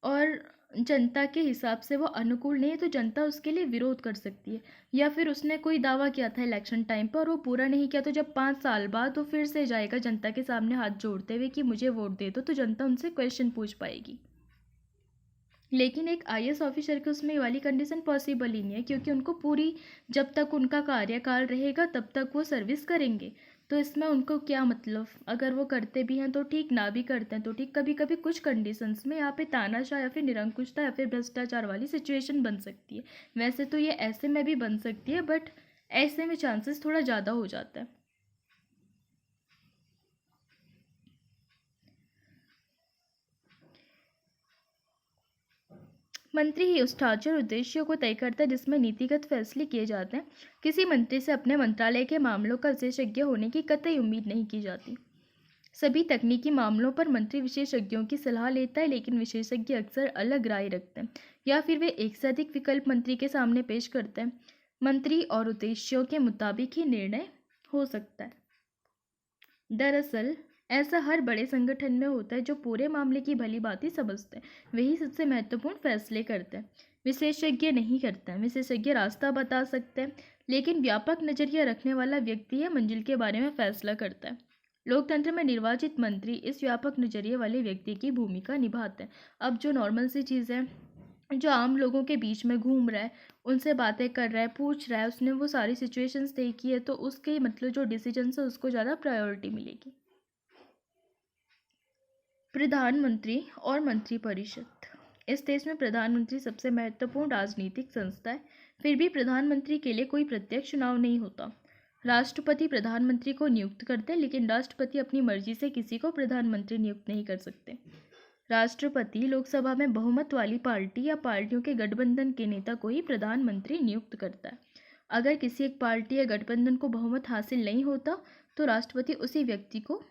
और जनता के हिसाब से वो अनुकूल नहीं है तो जनता उसके लिए विरोध कर सकती है। या फिर उसने कोई दावा किया था इलेक्शन टाइम पर और वो पूरा नहीं किया तो जब 5 साल बाद वो फिर से जाएगा जनता के सामने हाथ जोड़ते हुए कि मुझे वोट दे दो, तो जनता उनसे क्वेश्चन पूछ पाएगी। लेकिन एक आईएएस ऑफिसर के उसमें ये वाली कंडीशन पॉसिबल ही नहीं है, क्योंकि उनको पूरी जब तक उनका कार्यकाल रहेगा तब तक वो सर्विस करेंगे। तो इसमें उनको क्या मतलब, अगर वो करते भी हैं तो ठीक, ना भी करते हैं तो ठीक। कभी कभी कुछ कंडीशंस में यहाँ पे तानाशाह या फिर निरंकुशता या फिर भ्रष्टाचार वाली सिचुएशन बन सकती है। वैसे तो ये ऐसे में भी बन सकती है, बट ऐसे में चांसेस थोड़ा ज़्यादा हो जाता है। मंत्री ही उस ढांचे और उद्देश्यों को तय करता है जिसमें नीतिगत फैसले किए जाते हैं। किसी मंत्री से अपने मंत्रालय के मामलों का विशेषज्ञ होने की कतई उम्मीद नहीं की जाती। सभी तकनीकी मामलों पर मंत्री विशेषज्ञों की सलाह लेता है, लेकिन विशेषज्ञ अक्सर अलग राय रखते हैं या फिर वे एक से अधिक विकल्प मंत्री के सामने पेश करते हैं। मंत्री और उद्देश्यों के मुताबिक ही निर्णय हो सकता है। दरअसल ऐसा हर बड़े संगठन में होता है। जो पूरे मामले की भली भांति समझते हैं वही सबसे महत्वपूर्ण फैसले करते हैं। विशेषज्ञ नहीं करते हैं। विशेषज्ञ रास्ता बता सकते हैं, लेकिन व्यापक नजरिया रखने वाला व्यक्ति या मंजिल के बारे में फैसला करता है। लोकतंत्र में निर्वाचित मंत्री इस व्यापक नजरिए वाले व्यक्ति की भूमिका निभाते हैं। अब जो नॉर्मल सी चीज़ है, जो आम लोगों के बीच में घूम रहा है, उनसे बातें कर रहा है, पूछ रहा है, उसने वो सारी सिचुएशंस देखी है, तो उसके मतलब जो डिसीजन है उसको ज़्यादा प्रायोरिटी मिलेगी। प्रधानमंत्री और मंत्रिपरिषद। इस देश में प्रधानमंत्री सबसे महत्वपूर्ण राजनीतिक संस्था है। फिर भी प्रधानमंत्री के लिए कोई प्रत्यक्ष चुनाव नहीं होता। राष्ट्रपति प्रधानमंत्री को नियुक्त करते हैं, लेकिन राष्ट्रपति अपनी मर्जी से किसी को प्रधानमंत्री नियुक्त नहीं कर सकते। राष्ट्रपति लोकसभा में बहुमत वाली पार्टी या पार्टियों के गठबंधन के नेता को ही प्रधानमंत्री नियुक्त करता है। अगर किसी एक पार्टी या गठबंधन को बहुमत हासिल नहीं होता तो राष्ट्रपति उसी व्यक्ति को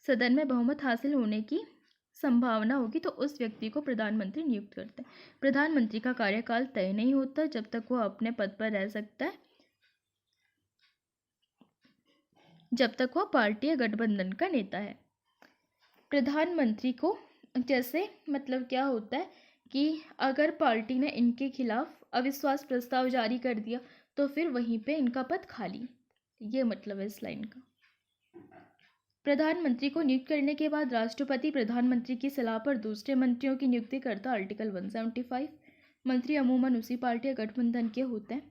सदन में बहुमत हासिल होने की संभावना होगी तो उस व्यक्ति को प्रधानमंत्री नियुक्त करते हैं। प्रधानमंत्री का कार्यकाल तय नहीं होता जब तक वह अपने पद पर रह सकता है, जब तक वह पार्टी या गठबंधन का नेता है। प्रधानमंत्री को जैसे मतलब क्या होता है कि अगर पार्टी ने इनके खिलाफ अविश्वास प्रस्ताव जारी कर दिया तो फिर वहीं पे इनका पद खाली। ये मतलब है इस लाइन का। प्रधानमंत्री को नियुक्त करने के बाद राष्ट्रपति प्रधानमंत्री की सलाह पर दूसरे मंत्रियों की नियुक्ति करता। आर्टिकल 175। मंत्री अमूमन उसी पार्टी या गठबंधन के होते हैं।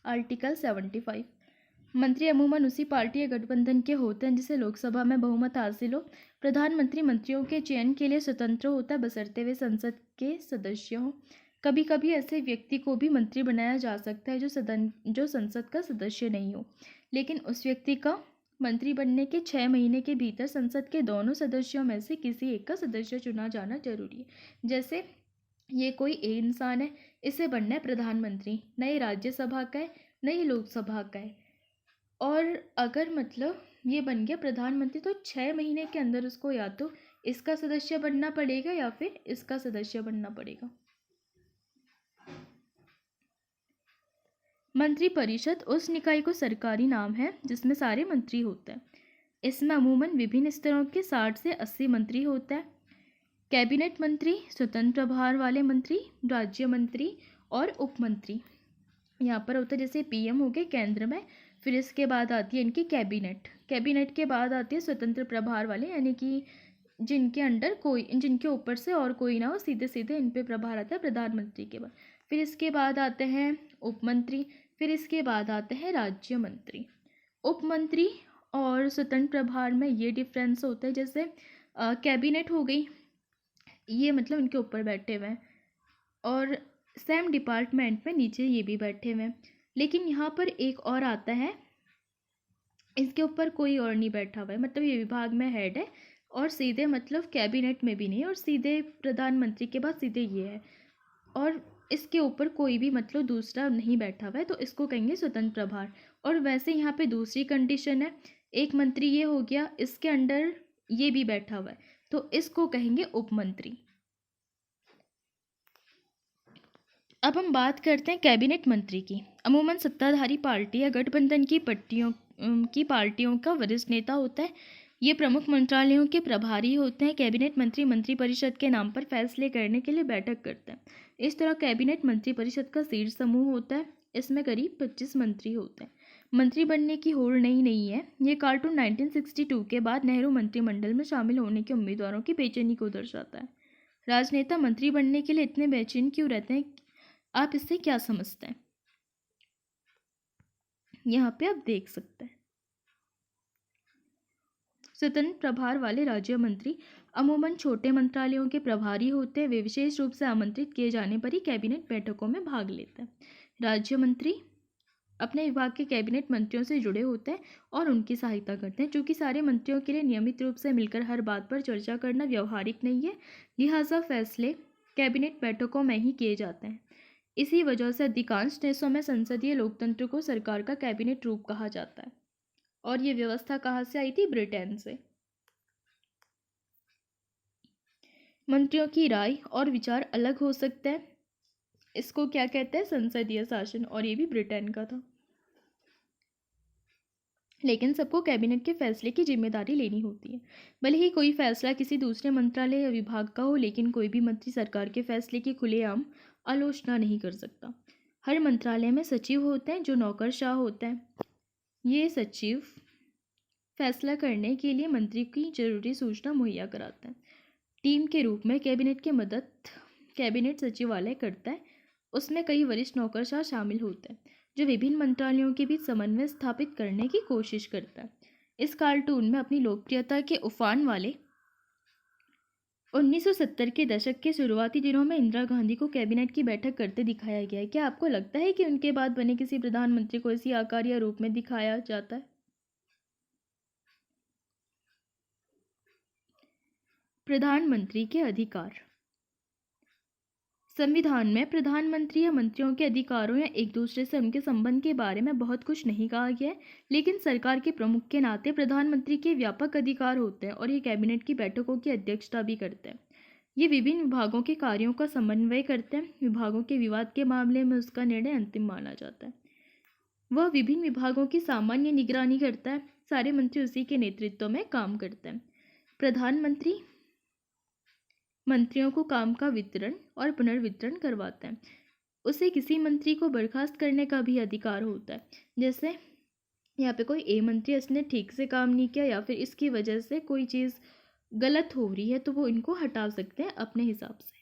आर्टिकल 75। मंत्री अमूमन उसी पार्टी या गठबंधन के होते हैं जिसे लोकसभा में बहुमत हासिल हो। प्रधानमंत्री मंत्रियों के चयन के लिए स्वतंत्र होता है बशर्ते वे संसद के सदस्य हों। कभी कभी ऐसे व्यक्ति को भी मंत्री बनाया जा सकता है जो संसद का सदस्य नहीं हो, लेकिन उस व्यक्ति का मंत्री बनने के 6 महीने के भीतर संसद के दोनों सदस्यों में से किसी एक का सदस्य चुना जाना जरूरी है। जैसे ये कोई एक इंसान है, इसे बनना है प्रधानमंत्री, न ही राज्यसभा का है न ही लोकसभा का है। और अगर मतलब ये बन गया प्रधानमंत्री तो 6 महीने के अंदर उसको या तो इसका सदस्य बनना पड़ेगा या फिर इसका सदस्य बनना पड़ेगा। मंत्रिपरिषद उस निकाय को सरकारी नाम है जिसमें सारे मंत्री होते हैं। इसमें अमूमन विभिन्न स्तरों के 60 से 80 मंत्री होते हैं। कैबिनेट मंत्री, स्वतंत्र प्रभार वाले मंत्री, राज्य मंत्री और उप मंत्री यहाँ पर होता है। जैसे पीएम हो गए केंद्र में, फिर इसके बाद आती है इनकी कैबिनेट के बाद आती है स्वतंत्र प्रभार वाले, यानी कि जिनके ऊपर से और कोई ना हो, सीधे सीधे इन पे प्रभार आता है प्रधानमंत्री के बाद। फिर इसके बाद आते हैं उप मंत्री, फिर इसके बाद आते हैं राज्य मंत्री। उप मंत्री और स्वतंत्र प्रभार में ये डिफरेंस होता है। जैसे कैबिनेट हो गई, ये मतलब इनके ऊपर बैठे हुए हैं, और सेम डिपार्टमेंट में नीचे ये भी बैठे हुए हैं। लेकिन यहाँ पर एक और आता है, इसके ऊपर कोई और नहीं बैठा हुआ है, मतलब ये विभाग में हेड है और सीधे मतलब कैबिनेट में भी नहीं, और सीधे प्रधानमंत्री के बाद सीधे ये है, और इसके ऊपर कोई भी मतलब दूसरा नहीं बैठा हुआ है, तो इसको कहेंगे स्वतंत्र प्रभार। और वैसे यहाँ पे दूसरी कंडीशन है, एक मंत्री ये हो गया, इसके अंडर ये भी बैठा हुआ है, तो इसको कहेंगे उप मंत्री। अब हम बात करते हैं कैबिनेट मंत्री की। अमूमन सत्ताधारी पार्टी या गठबंधन की पार्टियों का वरिष्ठ नेता होता है। ये प्रमुख मंत्रालयों के प्रभारी होते हैं। कैबिनेट मंत्री मंत्रिपरिषद के नाम पर फैसले करने के लिए बैठक करते हैं। इस तरह कैबिनेट मंत्रिपरिषद का शीर्ष समूह होता है। इसमें करीब 25 मंत्री होते हैं। मंत्री बनने की होड़ नहीं है। ये कार्टून 1962 के बाद नेहरू मंत्रिमंडल में शामिल होने के उम्मीदवारों की बेचैनी को दर्शाता है। राजनेता मंत्री बनने के लिए इतने बेचैन क्यों रहते हैं, आप इससे क्या समझते हैं? यहाँ पे आप देख सकते हैं। स्वतंत्र प्रभार वाले राज्य मंत्री अमूमन छोटे मंत्रालयों के प्रभारी होते हैं। वे विशेष रूप से आमंत्रित किए जाने पर ही कैबिनेट बैठकों में भाग लेते हैं। राज्य मंत्री अपने विभाग के कैबिनेट मंत्रियों से जुड़े होते हैं और उनकी सहायता करते हैं। चूँकि सारे मंत्रियों के लिए नियमित रूप से मिलकर हर बात पर चर्चा करना व्यवहारिक नहीं है, लिहाजा फैसले कैबिनेट बैठकों में ही किए जाते हैं। इसी वजह से अधिकांश देशों में संसदीय लोकतंत्र को सरकार का कैबिनेट रूप कहा जाता है। और ये व्यवस्था कहाँ से आई थी? ब्रिटेन से। मंत्रियों की राय और विचार अलग हो सकते हैं, इसको क्या कहते हैं? संसदीय शासन, और ये भी ब्रिटेन का था। लेकिन सबको कैबिनेट के फैसले की जिम्मेदारी लेनी होती है। भले ही कोई फैसला किसी दूसरे मंत्रालय या विभाग का हो, लेकिन कोई भी मंत्री सरकार के फैसले की खुलेआम आलोचना नहीं कर सकता। हर मंत्रालय में सचिव होते हैं जो नौकरशाह होते हैं। ये सचिव फैसला करने के लिए मंत्री की जरूरी सूचना मुहैया कराते हैं। टीम के रूप में कैबिनेट की मदद कैबिनेट सचिवालय करता है। उसमें कई वरिष्ठ नौकरशाह शामिल होते हैं जो विभिन्न मंत्रालयों के बीच समन्वय स्थापित करने की कोशिश करता है। इस कार्टून में अपनी लोकप्रियता के उफान वाले 1970 के दशक के शुरुआती दिनों में इंदिरा गांधी को कैबिनेट की बैठक करते दिखाया गया है। क्या आपको लगता है कि उनके बाद बने किसी प्रधानमंत्री को इसी आकार या रूप में दिखाया जाता है? प्रधानमंत्री के अधिकार। संविधान में प्रधानमंत्री या मंत्रियों के अधिकारों या एक दूसरे से उनके संबंध के बारे में बहुत कुछ नहीं कहा गया है, लेकिन सरकार के प्रमुख के नाते प्रधानमंत्री के व्यापक अधिकार होते हैं और ये कैबिनेट की बैठकों की अध्यक्षता भी करते हैं। ये विभिन्न विभागों के कार्यों का समन्वय करते हैं। विभागों के विवाद के मामले में उसका निर्णय अंतिम माना जाता है। वह विभिन्न विभागों की सामान्य निगरानी करता है। सारे मंत्री उसी के नेतृत्व में काम करते हैं। प्रधानमंत्री मंत्रियों को काम का वितरण और पुनर्वितरण करवाते हैं। उसे किसी मंत्री को बर्खास्त करने का भी अधिकार होता है। जैसे यहाँ पे कोई ए मंत्री इसने ठीक से काम नहीं किया या फिर इसकी वजह से कोई चीज़ गलत हो रही है तो वो इनको हटा सकते हैं अपने हिसाब से।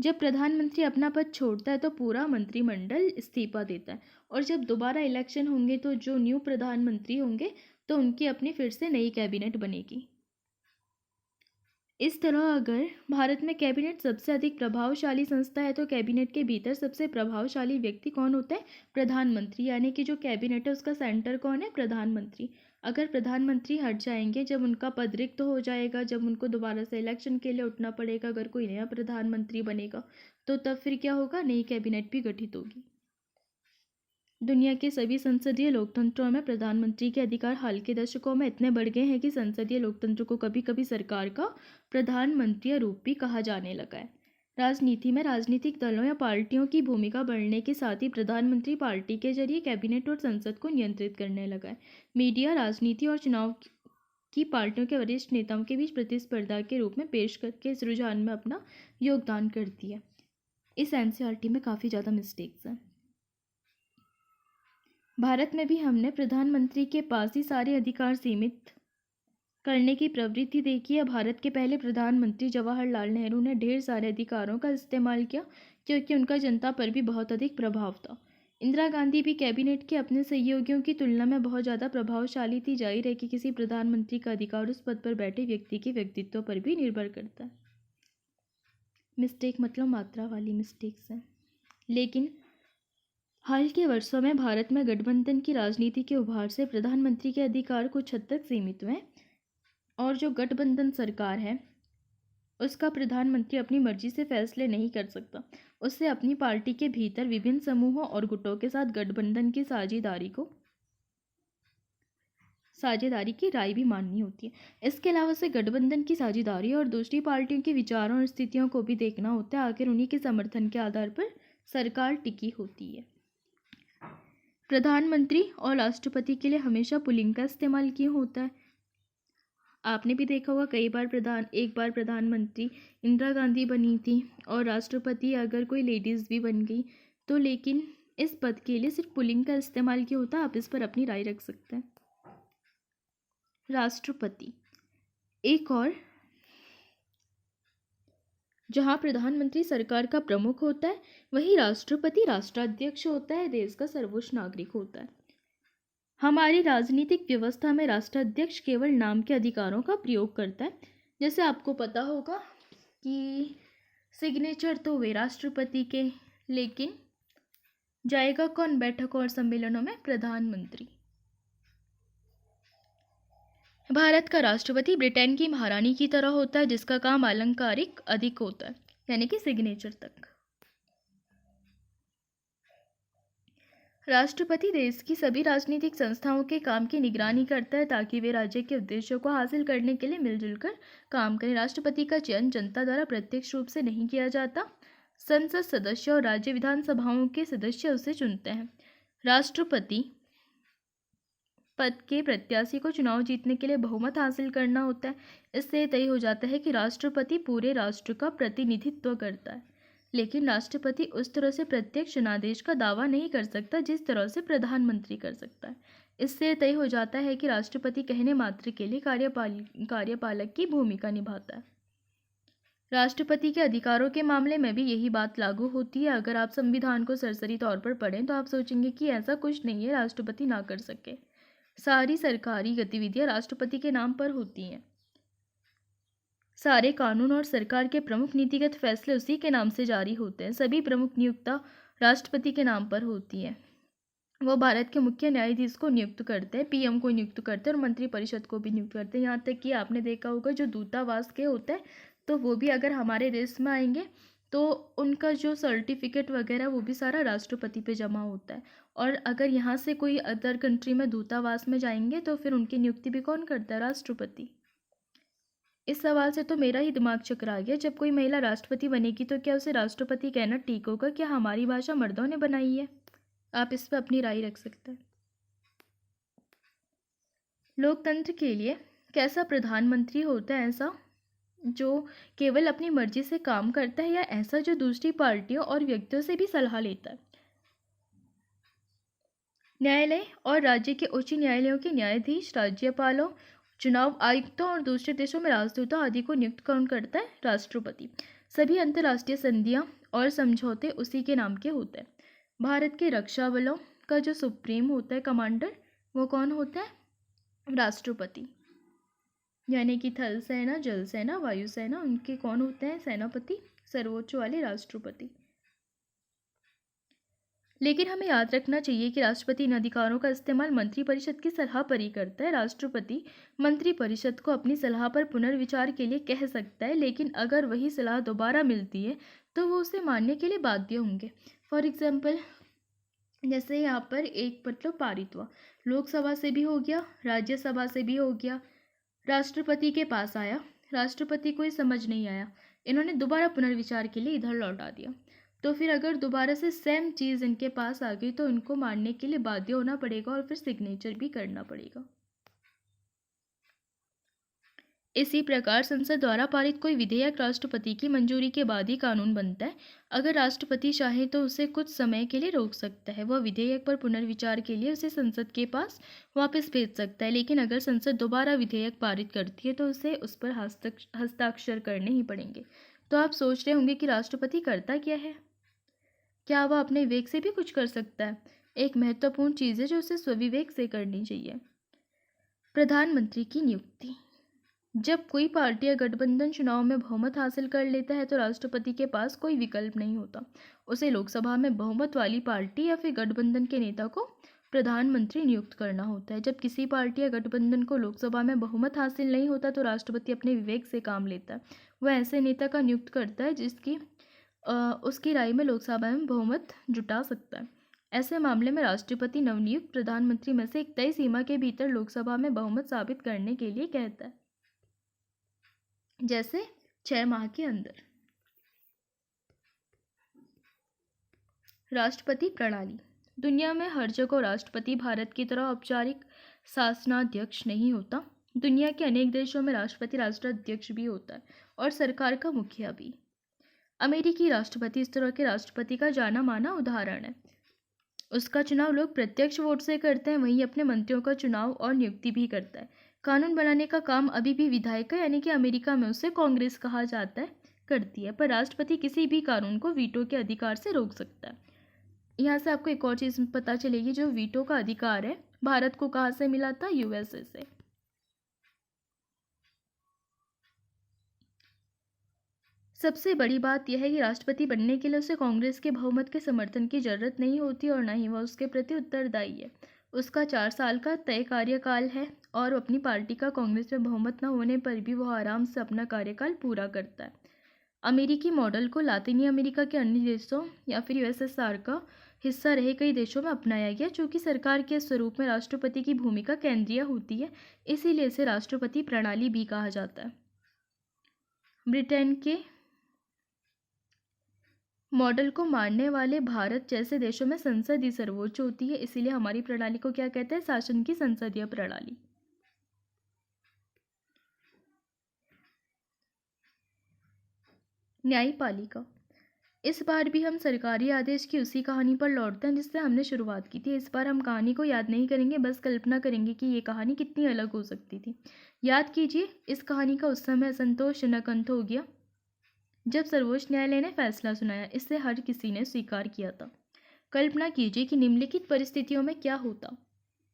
जब प्रधानमंत्री अपना पद छोड़ता है तो पूरा मंत्रिमंडल इस्तीफा देता है, और जब दोबारा इलेक्शन होंगे तो जो न्यू प्रधानमंत्री होंगे तो उनकी अपनी फिर से नई कैबिनेट बनेगी। इस तरह अगर भारत में कैबिनेट सबसे अधिक प्रभावशाली संस्था है तो कैबिनेट के भीतर सबसे प्रभावशाली व्यक्ति कौन होता है? प्रधानमंत्री। यानी कि जो कैबिनेट है उसका सेंटर कौन है? प्रधानमंत्री। अगर प्रधानमंत्री हट जाएंगे, जब उनका पद रिक्त हो जाएगा, जब उनको दोबारा से इलेक्शन के लिए उठना पड़ेगा, अगर कोई नया प्रधानमंत्री बनेगा तो तब फिर क्या होगा? नई कैबिनेट भी गठित होगी। दुनिया के सभी संसदीय लोकतंत्रों में प्रधानमंत्री के अधिकार हाल के दशकों में इतने बढ़ गए हैं कि संसदीय लोकतंत्र को कभी कभी सरकार का प्रधानमंत्री रूप भी कहा जाने लगा है। राजनीति में राजनीतिक दलों या पार्टियों की भूमिका बढ़ने के साथ ही प्रधानमंत्री पार्टी के जरिए कैबिनेट और संसद को नियंत्रित करने लगा है। मीडिया राजनीति और चुनाव की पार्टियों के वरिष्ठ नेताओं के बीच प्रतिस्पर्धा के रूप में पेश करके इस रुझान में अपना योगदान करती है। इस एनसीईआरटी में काफ़ी ज़्यादा मिस्टेक्स हैं। भारत में भी हमने प्रधानमंत्री के पास ही सारे अधिकार सीमित करने की प्रवृत्ति देखी है। भारत के पहले प्रधानमंत्री जवाहरलाल नेहरू ने ढेर सारे अधिकारों का इस्तेमाल किया क्योंकि उनका जनता पर भी बहुत अधिक प्रभाव था। इंदिरा गांधी भी कैबिनेट के अपने सहयोगियों की तुलना में बहुत ज़्यादा प्रभावशाली थी। जाहिर है कि किसी प्रधानमंत्री का अधिकार उस पद पर बैठे व्यक्ति के व्यक्तित्व पर भी निर्भर करता है। मिस्टेक मतलब मात्रा वाली मिस्टेक्स हैं। लेकिन हाल के वर्षों में भारत में गठबंधन की राजनीति के उभार से प्रधानमंत्री के अधिकार कुछ हद तक सीमित हुए, और जो गठबंधन सरकार है उसका प्रधानमंत्री अपनी मर्जी से फैसले नहीं कर सकता। उससे अपनी पार्टी के भीतर विभिन्न समूहों और गुटों के साथ गठबंधन की साझेदारी की राय भी माननी होती है। इसके अलावा से गठबंधन की साझेदारी और दूसरी पार्टियों के विचारों और स्थितियों को भी देखना होता है। आखिर उन्हीं के समर्थन के आधार पर सरकार टिकी होती है। प्रधानमंत्री और राष्ट्रपति के लिए हमेशा पुल्लिंग का इस्तेमाल क्यों होता है? आपने भी देखा होगा एक बार प्रधानमंत्री इंदिरा गांधी बनी थी और राष्ट्रपति अगर कोई लेडीज़ भी बन गई तो, लेकिन इस पद के लिए सिर्फ पुल्लिंग का इस्तेमाल क्यों होता है? आप इस पर अपनी राय रख सकते हैं। राष्ट्रपति एक और जहाँ प्रधानमंत्री सरकार का प्रमुख होता है, वहीं राष्ट्रपति राष्ट्राध्यक्ष होता है, देश का सर्वोच्च नागरिक होता है। हमारी राजनीतिक व्यवस्था में राष्ट्राध्यक्ष केवल नाम के अधिकारों का प्रयोग करता है। जैसे आपको पता होगा कि सिग्नेचर तो वे राष्ट्रपति के, लेकिन जाएगा कौन बैठकों और सम्मेलनों में? प्रधानमंत्री। भारत का राष्ट्रपति ब्रिटेन की महारानी की तरह होता है, जिसका काम आलंकारिक अधिक होता है, यानी कि सिग्नेचर तक। राष्ट्रपति देश की सभी राजनीतिक संस्थाओं के काम की निगरानी करता है ताकि वे राज्य के उद्देश्यों को हासिल करने के लिए मिलजुल कर काम करें। राष्ट्रपति का चयन जनता द्वारा प्रत्यक्ष रूप से नहीं किया जाता। संसद सदस्य और राज्य विधानसभाओं के सदस्य उसे चुनते हैं। राष्ट्रपति पद के प्रत्याशी को चुनाव जीतने के लिए बहुमत हासिल करना होता है। इससे तय हो जाता है कि राष्ट्रपति पूरे राष्ट्र का प्रतिनिधित्व करता है, लेकिन राष्ट्रपति उस तरह से प्रत्यक्ष जनादेश का दावा नहीं कर सकता जिस तरह से प्रधानमंत्री कर सकता है। इससे तय हो जाता है कि राष्ट्रपति कहने मात्र के लिए कार्यपालक की भूमिका निभाता है। राष्ट्रपति के अधिकारों के मामले में भी यही बात लागू होती है। अगर आप संविधान को सरसरी तौर पर पढ़ें तो आप सोचेंगे कि ऐसा कुछ नहीं है राष्ट्रपति ना कर सके। सारी सरकारी गतिविधियां राष्ट्रपति के नाम पर होती हैं। सारे कानून और सरकार के प्रमुख नीतिगत फैसले उसी के नाम से जारी होते हैं। सभी प्रमुख नियुक्ता राष्ट्रपति के नाम पर होती है। वो भारत के मुख्य न्यायाधीश को नियुक्त करते हैं, पीएम को नियुक्त करते हैं और मंत्रिपरिषद को भी नियुक्त करते हैं। यहाँ तक कि आपने देखा होगा जो दूतावास के होते हैं तो वो भी अगर हमारे देश में आएंगे तो उनका जो सर्टिफिकेट वगैरह वो भी सारा राष्ट्रपति पे जमा होता है। और अगर यहाँ से कोई अदर कंट्री में दूतावास में जाएंगे तो फिर उनकी नियुक्ति भी कौन करता है? राष्ट्रपति। इस सवाल से तो मेरा ही दिमाग चकरा गया। जब कोई महिला राष्ट्रपति बनेगी तो क्या उसे राष्ट्रपति कहना ठीक होगा? क्या हमारी भाषा मर्दों ने बनाई है? आप इस पर अपनी राय रख सकते हैं। लोकतंत्र के लिए कैसा प्रधानमंत्री होता है? ऐसा जो केवल अपनी मर्जी से काम करता है, या ऐसा जो दूसरी पार्टियों और व्यक्तियों से भी सलाह लेता है? न्यायालय और राज्य के उच्च न्यायालयों के न्यायाधीश, राज्यपालों, चुनाव आयुक्तों और दूसरे देशों में राजदूतों आदि को नियुक्त कौन करता है? राष्ट्रपति। सभी अंतर्राष्ट्रीय संधियां और समझौते उसी के नाम के होते हैं। भारत के रक्षा बलों का जो सुप्रीम होता है कमांडर, वो कौन होता है? राष्ट्रपति। यानी कि थल सेना, जल सेना, वायुसेना, उनके कौन होते हैं? सेनापति, सर्वोच्च वाले राष्ट्रपति। लेकिन हमें याद रखना चाहिए कि राष्ट्रपति इन अधिकारों का इस्तेमाल मंत्रिपरिषद की सलाह पर ही करता है। राष्ट्रपति मंत्रिपरिषद को अपनी सलाह पर पुनर्विचार के लिए कह सकता है, लेकिन अगर वही सलाह दोबारा मिलती है तो वो उसे मानने के लिए बाध्य होंगे। फॉर एग्जाम्पल, जैसे यहाँ पर एक मतलब पारित हुआ, लोकसभा से भी हो गया, राज्यसभा से भी हो गया, राष्ट्रपति के पास आया, राष्ट्रपति को ये समझ नहीं आया, इन्होंने दोबारा पुनर्विचार के लिए इधर लौटा दिया। तो फिर अगर दोबारा से सेम चीज़ इनके पास आ गई तो इनको मानने के लिए बाध्य होना पड़ेगा और फिर सिग्नेचर भी करना पड़ेगा। इसी प्रकार संसद द्वारा पारित कोई विधेयक राष्ट्रपति की मंजूरी के बाद ही कानून बनता है। अगर राष्ट्रपति चाहे तो उसे कुछ समय के लिए रोक सकता है, वह विधेयक पर पुनर्विचार के लिए उसे संसद के पास वापस भेज सकता है, लेकिन अगर संसद दोबारा विधेयक पारित करती है तो उसे उस पर हस्ताक्षर करने ही पड़ेंगे। तो आप सोच रहे होंगे कि राष्ट्रपति करता क्या है? क्या वह अपने विवेक से भी कुछ कर सकता है? एक महत्वपूर्ण चीज़ है जो उसे स्वविवेक से करनी चाहिए। प्रधानमंत्री की नियुक्ति। जब कोई पार्टी या गठबंधन चुनाव में बहुमत हासिल कर लेता है तो राष्ट्रपति के पास कोई विकल्प नहीं होता, उसे लोकसभा में बहुमत वाली पार्टी या फिर गठबंधन के नेता को प्रधानमंत्री नियुक्त करना होता है। जब किसी पार्टी या गठबंधन को लोकसभा में बहुमत हासिल नहीं होता तो राष्ट्रपति अपने विवेक से काम लेता है। वह ऐसे नेता का नियुक्त करता है जिसकी उसकी राय में लोकसभा में बहुमत जुटा सकता है। ऐसे मामले में राष्ट्रपति नवनियुक्त प्रधानमंत्री में से एक तय सीमा के भीतर लोकसभा में बहुमत साबित करने के लिए कहता है, जैसे 6 माह के अंदर। राष्ट्रपति प्रणाली। दुनिया में हर जगह राष्ट्रपति भारत की तरह औपचारिक शासनाध्यक्ष नहीं होता। दुनिया के अनेक देशों में राष्ट्रपति राष्ट्राध्यक्ष भी होता है और सरकार का मुखिया भी। अमेरिकी राष्ट्रपति इस तरह के राष्ट्रपति का जाना माना उदाहरण है। उसका चुनाव लोग प्रत्यक्ष वोट से करते हैं, वहीं अपने मंत्रियों का चुनाव और नियुक्ति भी करता है। कानून बनाने का काम अभी भी विधायिका यानी कि अमेरिका में उसे कांग्रेस कहा जाता है करती है, पर राष्ट्रपति किसी भी कानून को वीटो के अधिकार से रोक सकता है। यहाँ से आपको एक और चीज़ पता चलेगी, जो वीटो का अधिकार है भारत को कहाँ से मिला था? यूएसए से। सबसे बड़ी बात यह है कि राष्ट्रपति बनने के लिए उसे कांग्रेस के बहुमत के समर्थन की जरूरत नहीं होती और न ही वह उसके प्रति उत्तरदायी है। उसका 4 साल का तय कार्यकाल है और अपनी पार्टी का कांग्रेस में बहुमत न होने पर भी वह आराम से अपना कार्यकाल पूरा करता है। अमेरिकी मॉडल को लातिनी अमेरिका के अन्य देशों या फिर यूएसएसआर का हिस्सा रहे कई देशों में अपनाया गया। चूँकि सरकार के स्वरूप में राष्ट्रपति की भूमिका केंद्रीय होती है, इसीलिए इसे राष्ट्रपति प्रणाली भी कहा जाता है। ब्रिटेन के मॉडल को मानने वाले भारत जैसे देशों में संसद ही सर्वोच्च होती है, इसीलिए हमारी प्रणाली को क्या कहते हैं? शासन की संसदीय प्रणाली। न्यायपालिका। इस बार भी हम सरकारी आदेश की उसी कहानी पर लौटते हैं जिससे हमने शुरुआत की थी। इस बार हम कहानी को याद नहीं करेंगे, बस कल्पना करेंगे कि ये कहानी कितनी अलग हो सकती थी। याद कीजिए, इस कहानी का उस समय असंतोषजनक अंत हो गया जब सर्वोच्च न्यायालय ने फैसला सुनाया। इससे हर किसी ने स्वीकार किया था। कल्पना कीजिए कि निम्नलिखित परिस्थितियों में क्या होता।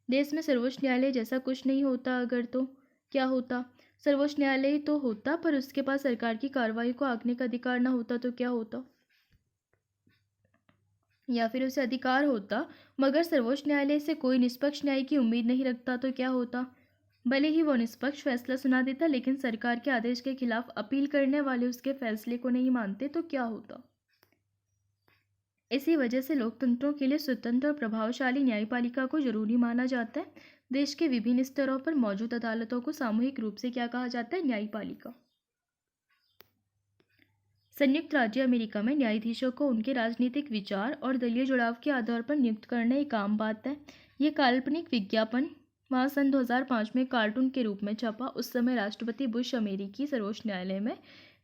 देश में सर्वोच्च न्यायालय जैसा कुछ नहीं होता, अगर तो क्या होता? सर्वोच्च न्यायालय तो होता पर उसके पास सरकार की कार्रवाई को आंकने का अधिकार न होता तो क्या होता? या फिर उसे अधिकार होता मगर सर्वोच्च न्यायालय से कोई निष्पक्ष न्याय की उम्मीद नहीं रखता तो क्या होता? भले ही वो निष्पक्ष फैसला सुना देता, लेकिन सरकार के आदेश के खिलाफ अपील करने वाले उसके फैसले को नहीं मानते तो क्या होता? इसी वजह से लोकतंत्रों के लिए स्वतंत्र और प्रभावशाली न्यायपालिका को जरूरी माना जाता है। देश के विभिन्न स्तरों पर मौजूद अदालतों को सामूहिक रूप से क्या कहा जाता है? न्यायपालिका। संयुक्त राज्य अमेरिका में न्यायाधीशों को उनके राजनीतिक विचार और दलीय जुड़ाव के आधार पर नियुक्त करना एक आम बात है। ये काल्पनिक विज्ञापन वहाँ सन 2005 में कार्टून के रूप में छपा। उस समय राष्ट्रपति बुश अमेरिकी सर्वोच्च न्यायालय में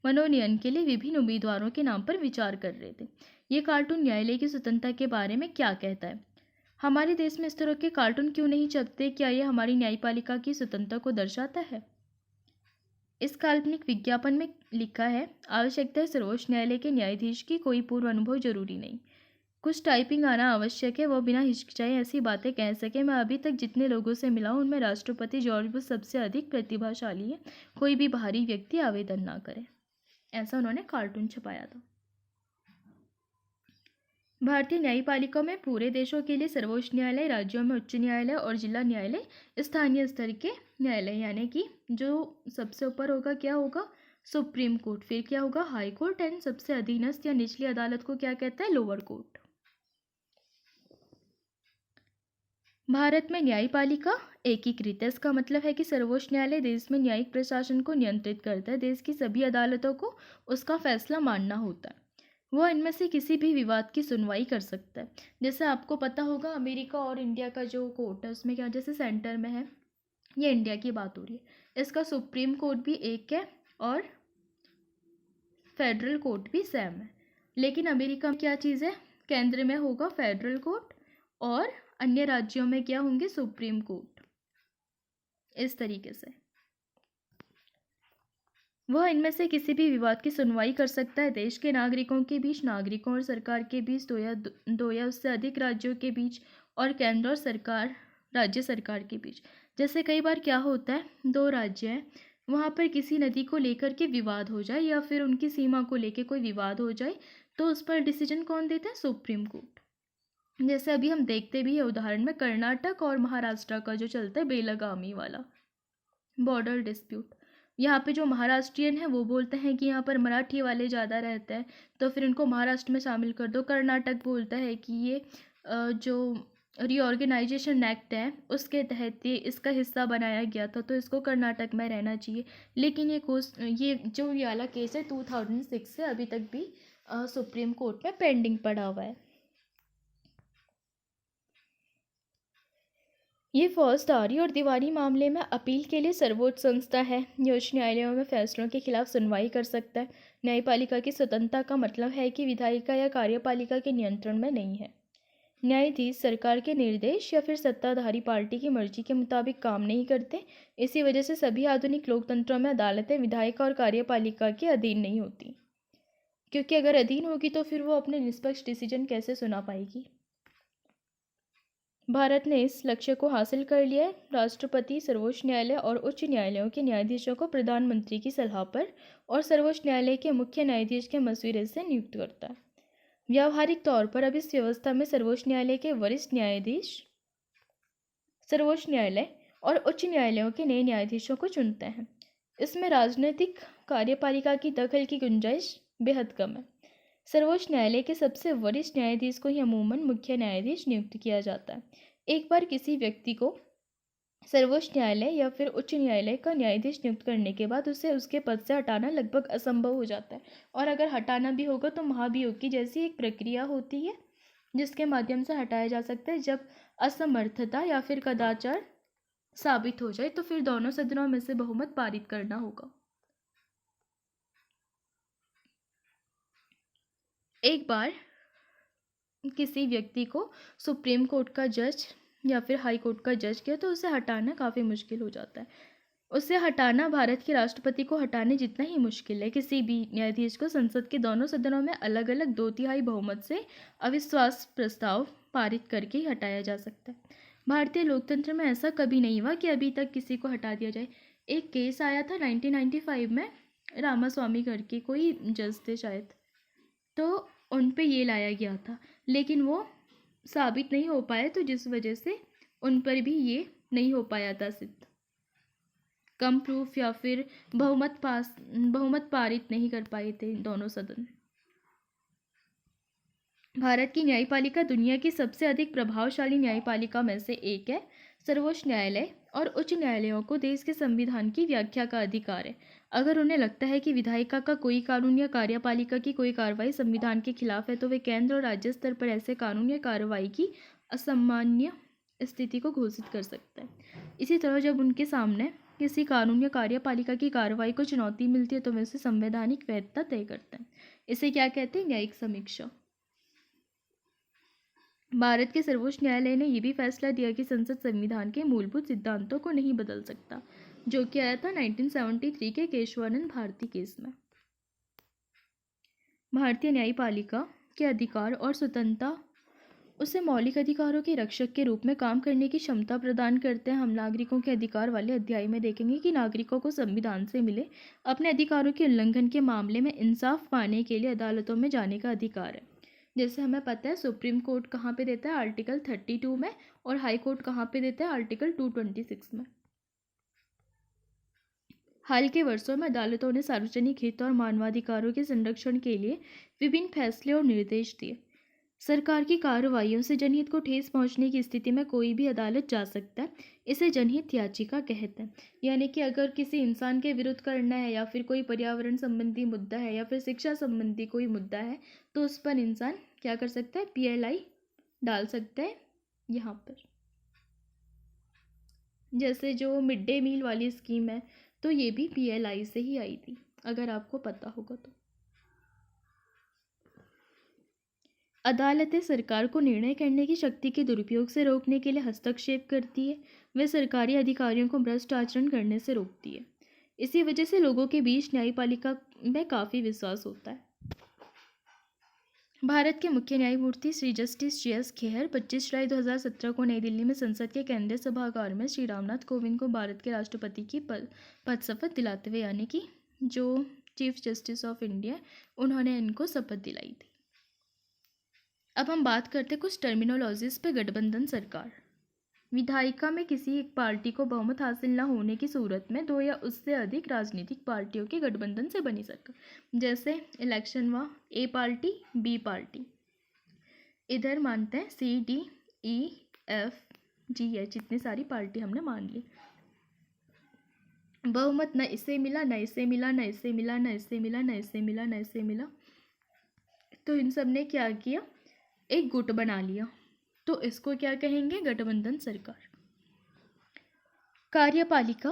मनोनयन के लिए विभिन्न उम्मीदवारों के नाम पर विचार कर रहे थे। ये कार्टून न्यायालय की स्वतंत्रता के बारे में क्या कहता है? हमारे देश में इस तरह के कार्टून क्यों नहीं छपते? क्या ये हमारी न्यायपालिका की स्वतंत्रता को दर्शाता है? इस काल्पनिक विज्ञापन में लिखा है, आवश्यकता है सर्वोच्च न्यायालय के न्यायाधीश की कोई पूर्व अनुभव जरूरी नहीं। कुछ टाइपिंग आना आवश्यक है, वो बिना हिचकिचाए ऐसी बातें कह सके। मैं अभी तक जितने लोगों से मिला हूं उनमें राष्ट्रपति जॉर्ज बुश सबसे अधिक प्रतिभाशाली है। कोई भी बाहरी व्यक्ति आवेदन ना करे। ऐसा उन्होंने कार्टून छपाया था। भारतीय न्यायपालिका में पूरे देशों के लिए सर्वोच्च न्यायालय, राज्यों में उच्च न्यायालय और जिला न्यायालय, स्थानीय स्तर के न्यायालय, यानी कि जो सबसे ऊपर होगा क्या होगा, सुप्रीम कोर्ट, फिर क्या होगा, हाई कोर्ट, एंड सबसे अधीनस्थ या निचली अदालत को क्या कहता है, लोअर कोर्ट। भारत में न्यायपालिका एकीकृत है। इसका मतलब है कि सर्वोच्च न्यायालय देश में न्यायिक प्रशासन को नियंत्रित करता है। देश की सभी अदालतों को उसका फैसला मानना होता है। वह इनमें से किसी भी विवाद की सुनवाई कर सकता है। जैसे आपको पता होगा अमेरिका और इंडिया का जो कोर्ट है उसमें क्या, जैसे सेंटर में है, ये इंडिया की बात हो रही है, इसका सुप्रीम कोर्ट भी एक है और फेडरल कोर्ट भी सेम है। लेकिन अमेरिका में क्या चीज़ है, केंद्र में होगा फेडरल कोर्ट और अन्य राज्यों में क्या होंगे, सुप्रीम कोर्ट। इस तरीके से वह इनमें से किसी भी विवाद की सुनवाई कर सकता है। देश के नागरिकों के बीच, नागरिकों और सरकार के बीच, दो या उससे अधिक राज्यों के बीच, और केंद्र और सरकार, राज्य सरकार के बीच। जैसे कई बार क्या होता है, दो राज्य हैं, वहाँ पर किसी नदी को लेकर के विवाद हो जाए या फिर उनकी सीमा को लेकर कोई विवाद हो जाए, तो उस पर डिसीजन कौन देता है, सुप्रीम कोर्ट। जैसे अभी हम देखते भी है उदाहरण में कर्नाटक और महाराष्ट्र का जो चलता है बेलगामी वाला बॉर्डर डिस्प्यूट। यहाँ पे जो महाराष्ट्रियन है वो बोलते हैं कि यहाँ पर मराठी वाले ज़्यादा रहते हैं, तो फिर इनको महाराष्ट्र में शामिल कर दो। कर्नाटक बोलता है कि ये जो रीऑर्गेनाइजेशन एक्ट है उसके तहत ये इसका हिस्सा बनाया गया था, तो इसको कर्नाटक में रहना चाहिए। लेकिन ये जो ये वाला केस है 2006 से अभी तक भी सुप्रीम कोर्ट में पेंडिंग पड़ा हुआ है। ये फौजदारी और दीवानी मामले में अपील के लिए सर्वोच्च संस्था है। ये उच्च न्यायालयों में फैसलों के खिलाफ सुनवाई कर सकता है। न्यायपालिका की स्वतंत्रता का मतलब है कि विधायिका या कार्यपालिका के नियंत्रण में नहीं है। न्यायाधीश सरकार के निर्देश या फिर सत्ताधारी पार्टी की मर्जी के मुताबिक काम नहीं करते। इसी वजह से सभी आधुनिक लोकतंत्रों में अदालतें विधायिका और कार्यपालिका के अधीन नहीं होती, क्योंकि अगर अधीन होगी तो फिर वो अपने निष्पक्ष डिसीजन कैसे सुना पाएगी। भारत ने इस लक्ष्य को हासिल कर लिया है। राष्ट्रपति सर्वोच्च न्यायालय और उच्च न्यायालयों के न्यायाधीशों को प्रधानमंत्री की सलाह पर और सर्वोच्च न्यायालय के मुख्य न्यायाधीश के मशवरे से नियुक्त करता है। व्यावहारिक तौर पर अब इस व्यवस्था में सर्वोच्च न्यायालय के वरिष्ठ न्यायाधीश सर्वोच्च न्यायालय और उच्च न्यायालयों के नए न्यायाधीशों को चुनते हैं। इसमें राजनीतिक कार्यपालिका की दखल की गुंजाइश बेहद कम है। सर्वोच्च न्यायालय के सबसे वरिष्ठ न्यायाधीश को ही अमूमन मुख्य न्यायाधीश नियुक्त किया जाता है। एक बार किसी व्यक्ति को सर्वोच्च न्यायालय या फिर उच्च न्यायालय का न्यायाधीश नियुक्त करने के बाद उसे उसके पद से हटाना लगभग असंभव हो जाता है। और अगर हटाना भी होगा तो महाभियोग की जैसी एक प्रक्रिया होती है जिसके माध्यम से हटाया जा सकता है। जब असमर्थता या फिर कदाचार साबित हो जाए तो फिर दोनों सदनों में से बहुमत पारित करना होगा। एक बार किसी व्यक्ति को सुप्रीम कोर्ट का जज या फिर हाई कोर्ट का जज किया तो उसे हटाना काफ़ी मुश्किल हो जाता है। उसे हटाना भारत के राष्ट्रपति को हटाने जितना ही मुश्किल है। किसी भी न्यायाधीश को संसद के दोनों सदनों में अलग अलग 2/3 बहुमत से अविश्वास प्रस्ताव पारित करके ही हटाया जा सकता है। भारतीय लोकतंत्र में ऐसा कभी नहीं हुआ कि अभी तक किसी को हटा दिया जाए। एक केस आया था 1995 में, रामास्वामी करके कोई जज थे शायद, तो उन पे ये लाया गया था, लेकिन वो साबित नहीं हो पाया, तो जिस वजह से उन पर भी ये नहीं हो पाया था सिद्ध। कम प्रूफ या फिर बहुमत पारित नहीं कर पाए थे दोनों सदन। भारत की न्यायपालिका दुनिया की सबसे अधिक प्रभावशाली न्यायपालिका में से एक है। सर्वोच्च न्यायालय और उच्च न्यायालयों को देश के संविधान की व्याख्या का अधिकार है। अगर उन्हें लगता है कि विधायिका का कोई कानून या कार्यपालिका की कोई कार्रवाई संविधान के खिलाफ है तो वे केंद्र और राज्य स्तर पर ऐसे कानून या कार्रवाई की असामान्य स्थिति को घोषित कर सकते हैं। इसी तरह जब उनके सामने किसी कानून या कार्यपालिका की कार्रवाई को चुनौती मिलती है तो वे उसे संवैधानिक वैधता तय करते हैं। इसे क्या कहते हैं, न्यायिक समीक्षा। भारत के सर्वोच्च न्यायालय ने यह भी फैसला दिया कि संसद संविधान के मूलभूत सिद्धांतों को नहीं बदल सकता। जो कि आया था 1973 के केशवानंद भारती केस में। भारतीय न्यायपालिका के अधिकार और स्वतंत्रता उसे मौलिक अधिकारों के रक्षक के रूप में काम करने की क्षमता प्रदान करते हैं। हम नागरिकों के अधिकार वाले अध्याय में देखेंगे कि नागरिकों को संविधान से मिले अपने अधिकारों के उल्लंघन के मामले में इंसाफ पाने के लिए अदालतों में जाने का अधिकार है। जैसे हमें पता है सुप्रीम कोर्ट कहाँ पे देता है, आर्टिकल 32 में, और हाई कोर्ट कहाँ पे देता है, आर्टिकल 226 में। हाल के वर्षों में अदालतों ने सार्वजनिक हित और मानवाधिकारों के संरक्षण के लिए विभिन्न फैसले और निर्देश दिए। सरकार की कार्रवाइयों से जनहित को ठेस पहुंचने की स्थिति में कोई भी अदालत जा सकता है। इसे जनहित याचिका कहते हैं। यानी कि अगर किसी इंसान के विरुद्ध करना है, या फिर कोई पर्यावरण संबंधी मुद्दा है, या फिर शिक्षा संबंधी कोई मुद्दा है, तो उस पर इंसान क्या कर सकता है, PLI डाल सकता है यहाँ पर। जैसे जो मिड डे मील वाली स्कीम है, तो ये भी PLI से ही आई थी, अगर आपको पता होगा तो। अदालतें सरकार को निर्णय करने की शक्ति के दुरुपयोग से रोकने के लिए हस्तक्षेप करती है। वे सरकारी अधिकारियों को भ्रष्ट आचरण करने से रोकती है। इसी वजह से लोगों के बीच न्यायपालिका में काफ़ी विश्वास होता है। भारत के मुख्य न्यायमूर्ति श्री जस्टिस JS खेहर 25 जुलाई 2017 को नई दिल्ली में संसद के केंद्रीय सभागार में श्री रामनाथ कोविंद को भारत के राष्ट्रपति की पद शपथ दिलाते हुए, यानी कि जो चीफ जस्टिस ऑफ इंडिया, उन्होंने इनको शपथ दिलाई थी। अब हम बात करते कुछ टर्मिनोलॉजीज पे। गठबंधन सरकार। विधायिका में किसी एक पार्टी को बहुमत हासिल न होने की सूरत में दो या उससे अधिक राजनीतिक पार्टियों के गठबंधन से बनी सरकार। जैसे इलेक्शन हुआ, A पार्टी B पार्टी, इधर मानते हैं C D E F G H, इतनी सारी पार्टी हमने मान ली। बहुमत न इसे मिला, न इसे मिला, न इसे मिला, न इसे मिला, न इसे मिला, न इसे मिला, तो इन सब ने क्या किया, एक गुट बना लिया। तो इसको क्या कहेंगे, गठबंधन सरकार। कार्यपालिका।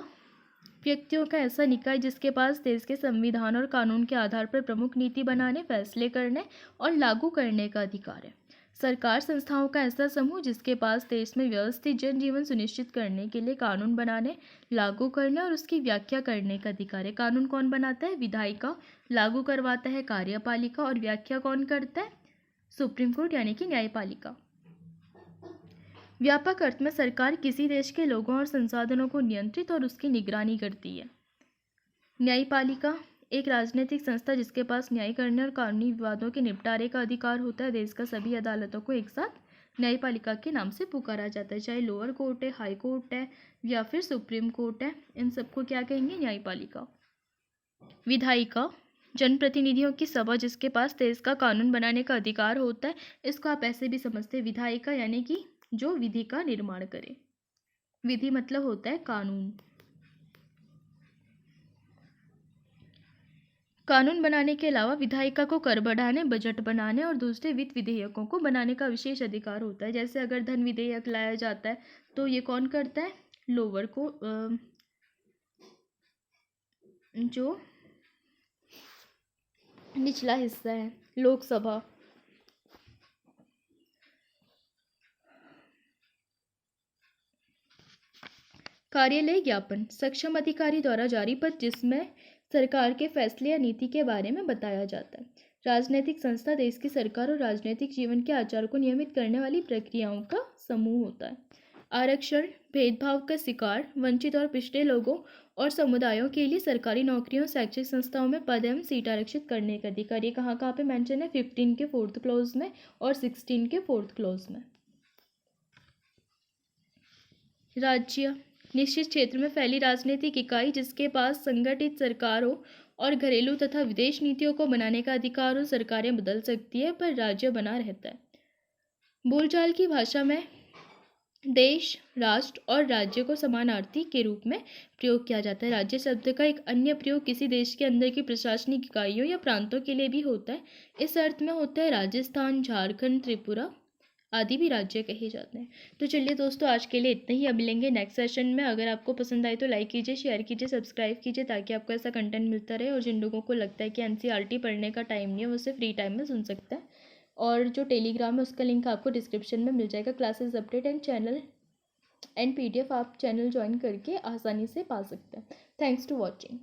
व्यक्तियों का ऐसा निकाय जिसके पास देश के संविधान और कानून के आधार पर प्रमुख नीति बनाने, फैसले करने और लागू करने का अधिकार है। सरकार संस्थाओं का ऐसा समूह जिसके पास देश में व्यवस्थित जनजीवन सुनिश्चित करने के लिए कानून बनाने, लागू करने और उसकी व्याख्या करने का अधिकार है। कानून कौन बनाता है, विधायिका। लागू करवाता है कार्यपालिका, और व्याख्या कौन करता है, सुप्रीम कोर्ट यानी कि न्यायपालिका। व्यापक अर्थ में सरकार किसी देश के लोगों और संसाधनों को नियंत्रित और उसकी निगरानी करती है। न्यायपालिका एक राजनीतिक संस्था जिसके पास न्याय करने और कानूनी विवादों के निपटारे का अधिकार होता है। देश का सभी अदालतों को एक साथ न्यायपालिका के नाम से पुकारा जाता है, चाहे लोअर कोर्ट है, हाई कोर्ट है, या फिर सुप्रीम कोर्ट है, इन सबको क्या कहेंगे, न्यायपालिका। विधायिका जनप्रतिनिधियों की सभा जिसके पास देश का कानून बनाने का अधिकार होता है। इसको आप ऐसे भी समझते हैं, विधायिका यानी कि जो विधि का निर्माण करे। विधि मतलब होता है कानून। कानून बनाने के अलावा विधायिका को कर बढ़ाने, बजट बनाने और दूसरे वित्त विधेयकों को बनाने का विशेष अधिकार होता है। जैसे अगर धन विधेयक लाया जाता है तो ये कौन करता है, लोअर को जो निचला हिस्सा है, लोकसभा। कार्यालय ज्ञापन सक्षम अधिकारी द्वारा जारी पत्र जिसमें सरकार के फैसले या नीति के बारे में बताया जाता है। राजनीतिक संस्था देश की सरकार और राजनीतिक जीवन के आचार को नियमित करने वाली प्रक्रियाओं का समूह होता है। आरक्षण भेदभाव का शिकार वंचित और पिछड़े लोगों और समुदायों के लिए सरकारी नौकरियों, शैक्षिक संस्थाओं में पद एवं सीट आरक्षित करने का अधिकार। ये कहाँ कहाँ पे मेंशन है, 15 के 4th क्लॉज में और 16 के 4th क्लॉज में। राज्य निश्चित क्षेत्र में फैली राजनीतिक इकाई जिसके पास संगठित सरकार हो और घरेलू तथा विदेश नीतियों को बनाने का अधिकार हो। सरकारें बदल सकती है पर राज्य बना रहता है। बोलचाल की भाषा में देश, राष्ट्र और राज्य को समानार्थी के रूप में प्रयोग किया जाता है। राज्य शब्द का एक अन्य प्रयोग किसी देश के अंदर की प्रशासनिक इकाइयों या प्रांतों के लिए भी होता है। इस अर्थ में होता है राजस्थान, झारखंड, त्रिपुरा आदि भी राज्य कहे जाते हैं। तो चलिए दोस्तों, आज के लिए इतना ही। अब मिलेंगे नेक्स्ट सेशन में। अगर आपको पसंद आए तो लाइक कीजिए, शेयर कीजिए, सब्सक्राइब कीजिए, ताकि आपको ऐसा कंटेंट मिलता रहे। और जिन लोगों को लगता है कि NCERT पढ़ने का टाइम नहीं है, वो उसे फ्री टाइम में सुन सकता है। और जो टेलीग्राम है उसका लिंक आपको डिस्क्रिप्शन में मिल जाएगा। Classes update and channel and PDF आप चैनल ज्वाइन करके आसानी से पा सकते हैं। Thanks to watching.